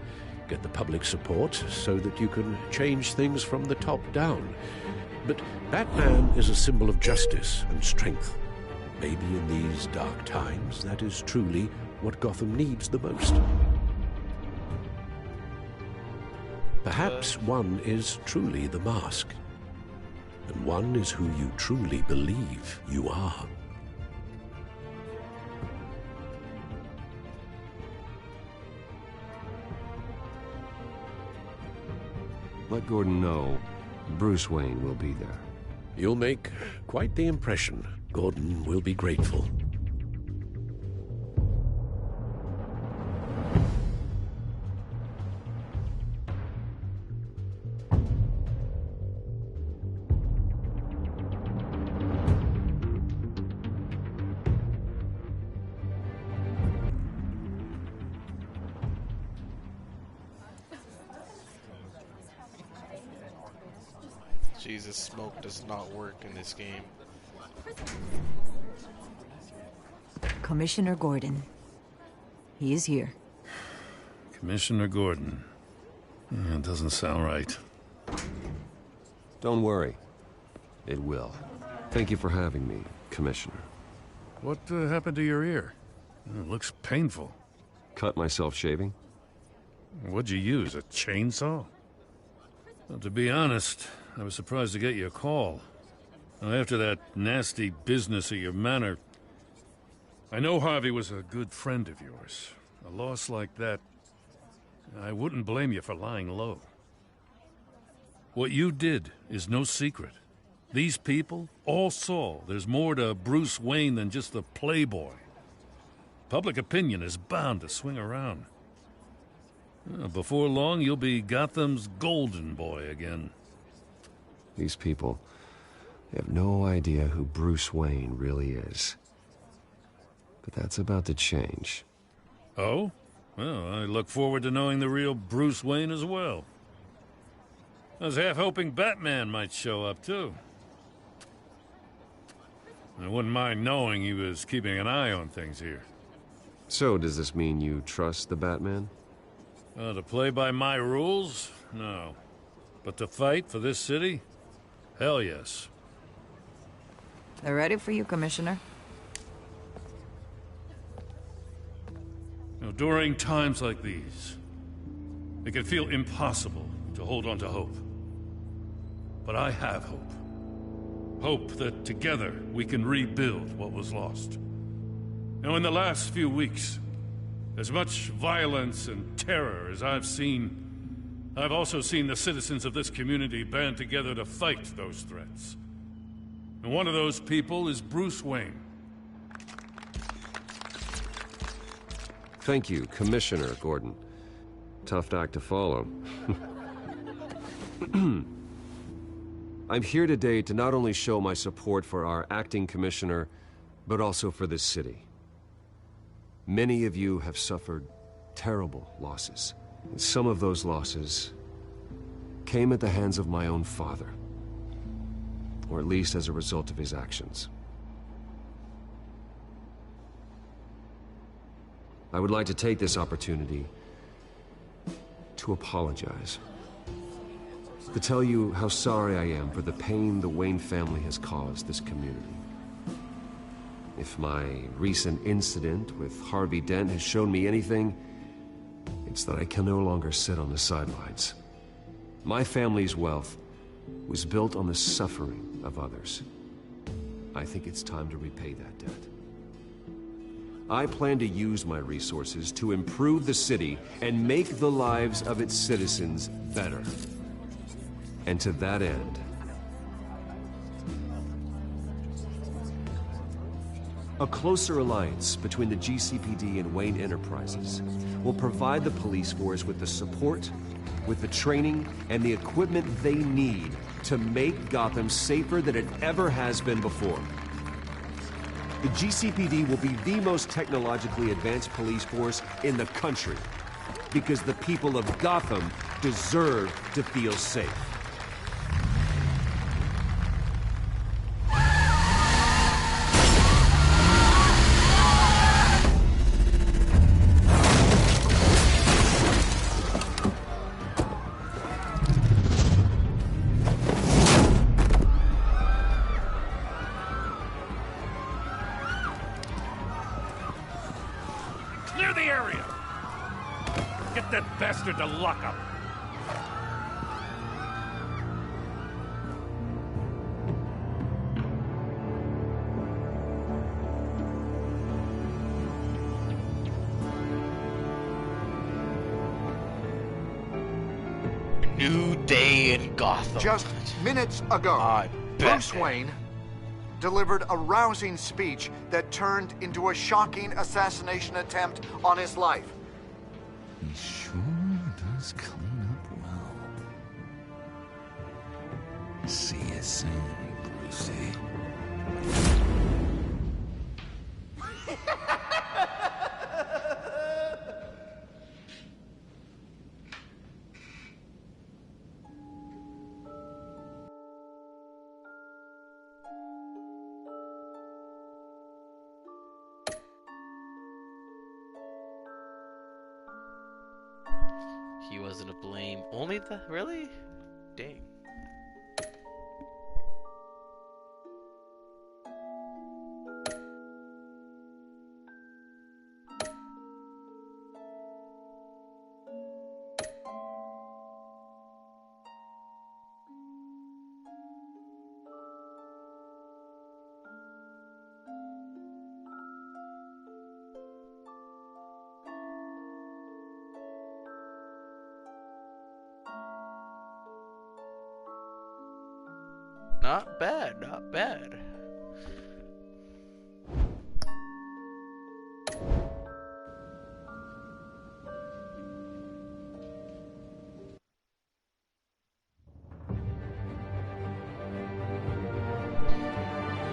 get the public support so that you can change things from the top down. But Batman is a symbol of justice and strength. Maybe in these dark times, that is truly what Gotham needs the most. Perhaps one is truly the mask, and one is who you truly believe you are. Let Gordon know Bruce Wayne will be there. You'll make quite the impression. Gordon will be grateful. Jesus, smoke does not work in this game. Commissioner Gordon. He is here. Commissioner Gordon. Yeah, doesn't sound right. Don't worry. It will. Thank you for having me, Commissioner. What happened to your ear? It looks painful. Cut myself shaving? What'd you use, a chainsaw? Well, to be honest, I was surprised to get your call. Now, after that nasty business at your manor, I know Harvey was a good friend of yours. A loss like that, I wouldn't blame you for lying low. What you did is no secret. These people all saw there's more to Bruce Wayne than just the playboy. Public opinion is bound to swing around. Before long, you'll be Gotham's golden boy again. These people have no idea who Bruce Wayne really is. But that's about to change. Oh? Well, I look forward to knowing the real Bruce Wayne as well. I was half hoping Batman might show up, too. I wouldn't mind knowing he was keeping an eye on things here. So, does this mean you trust the Batman? To play by my rules? No. But to fight for this city? Hell yes. They're ready for you, Commissioner. During times like these, it can feel impossible to hold on to hope. But I have hope. Hope that together we can rebuild what was lost. In the last few weeks, as much violence and terror as I've seen, I've also seen the citizens of this community band together to fight those threats. And one of those people is Bruce Wayne. Thank you, Commissioner Gordon. Tough act to follow. I'm here today to not only show my support for our acting commissioner, but also for this city. Many of you have suffered terrible losses. And some of those losses came at the hands of my own father. Or at least as a result of his actions. I would like to take this opportunity to apologize. To tell you how sorry I am for the pain the Wayne family has caused this community. If my recent incident with Harvey Dent has shown me anything, it's that I can no longer sit on the sidelines. My family's wealth was built on the suffering of others. I think it's time to repay that debt. I plan to use my resources to improve the city and make the lives of its citizens better. And to that end, a closer alliance between the GCPD and Wayne Enterprises will provide the police force with the support, with the training, and the equipment they need to make Gotham safer than it ever has been before. The GCPD will be the most technologically advanced police force in the country, because the people of Gotham deserve to feel safe. Clear the area! Get that bastard to lock up! New day in Gotham. Just minutes ago, Bruce Wayne delivered a rousing speech that turned into a shocking assassination attempt on his life. He sure does clean up well. See you soon, Brucey. He wasn't to blame. Only the... Really? Dang. Not bad, not bad.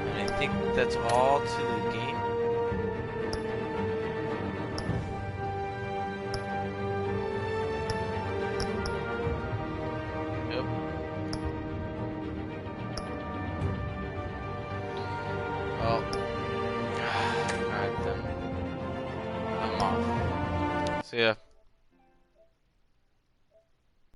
And I think that's all to the game. Yep. Well, alright then. I'm off. See ya.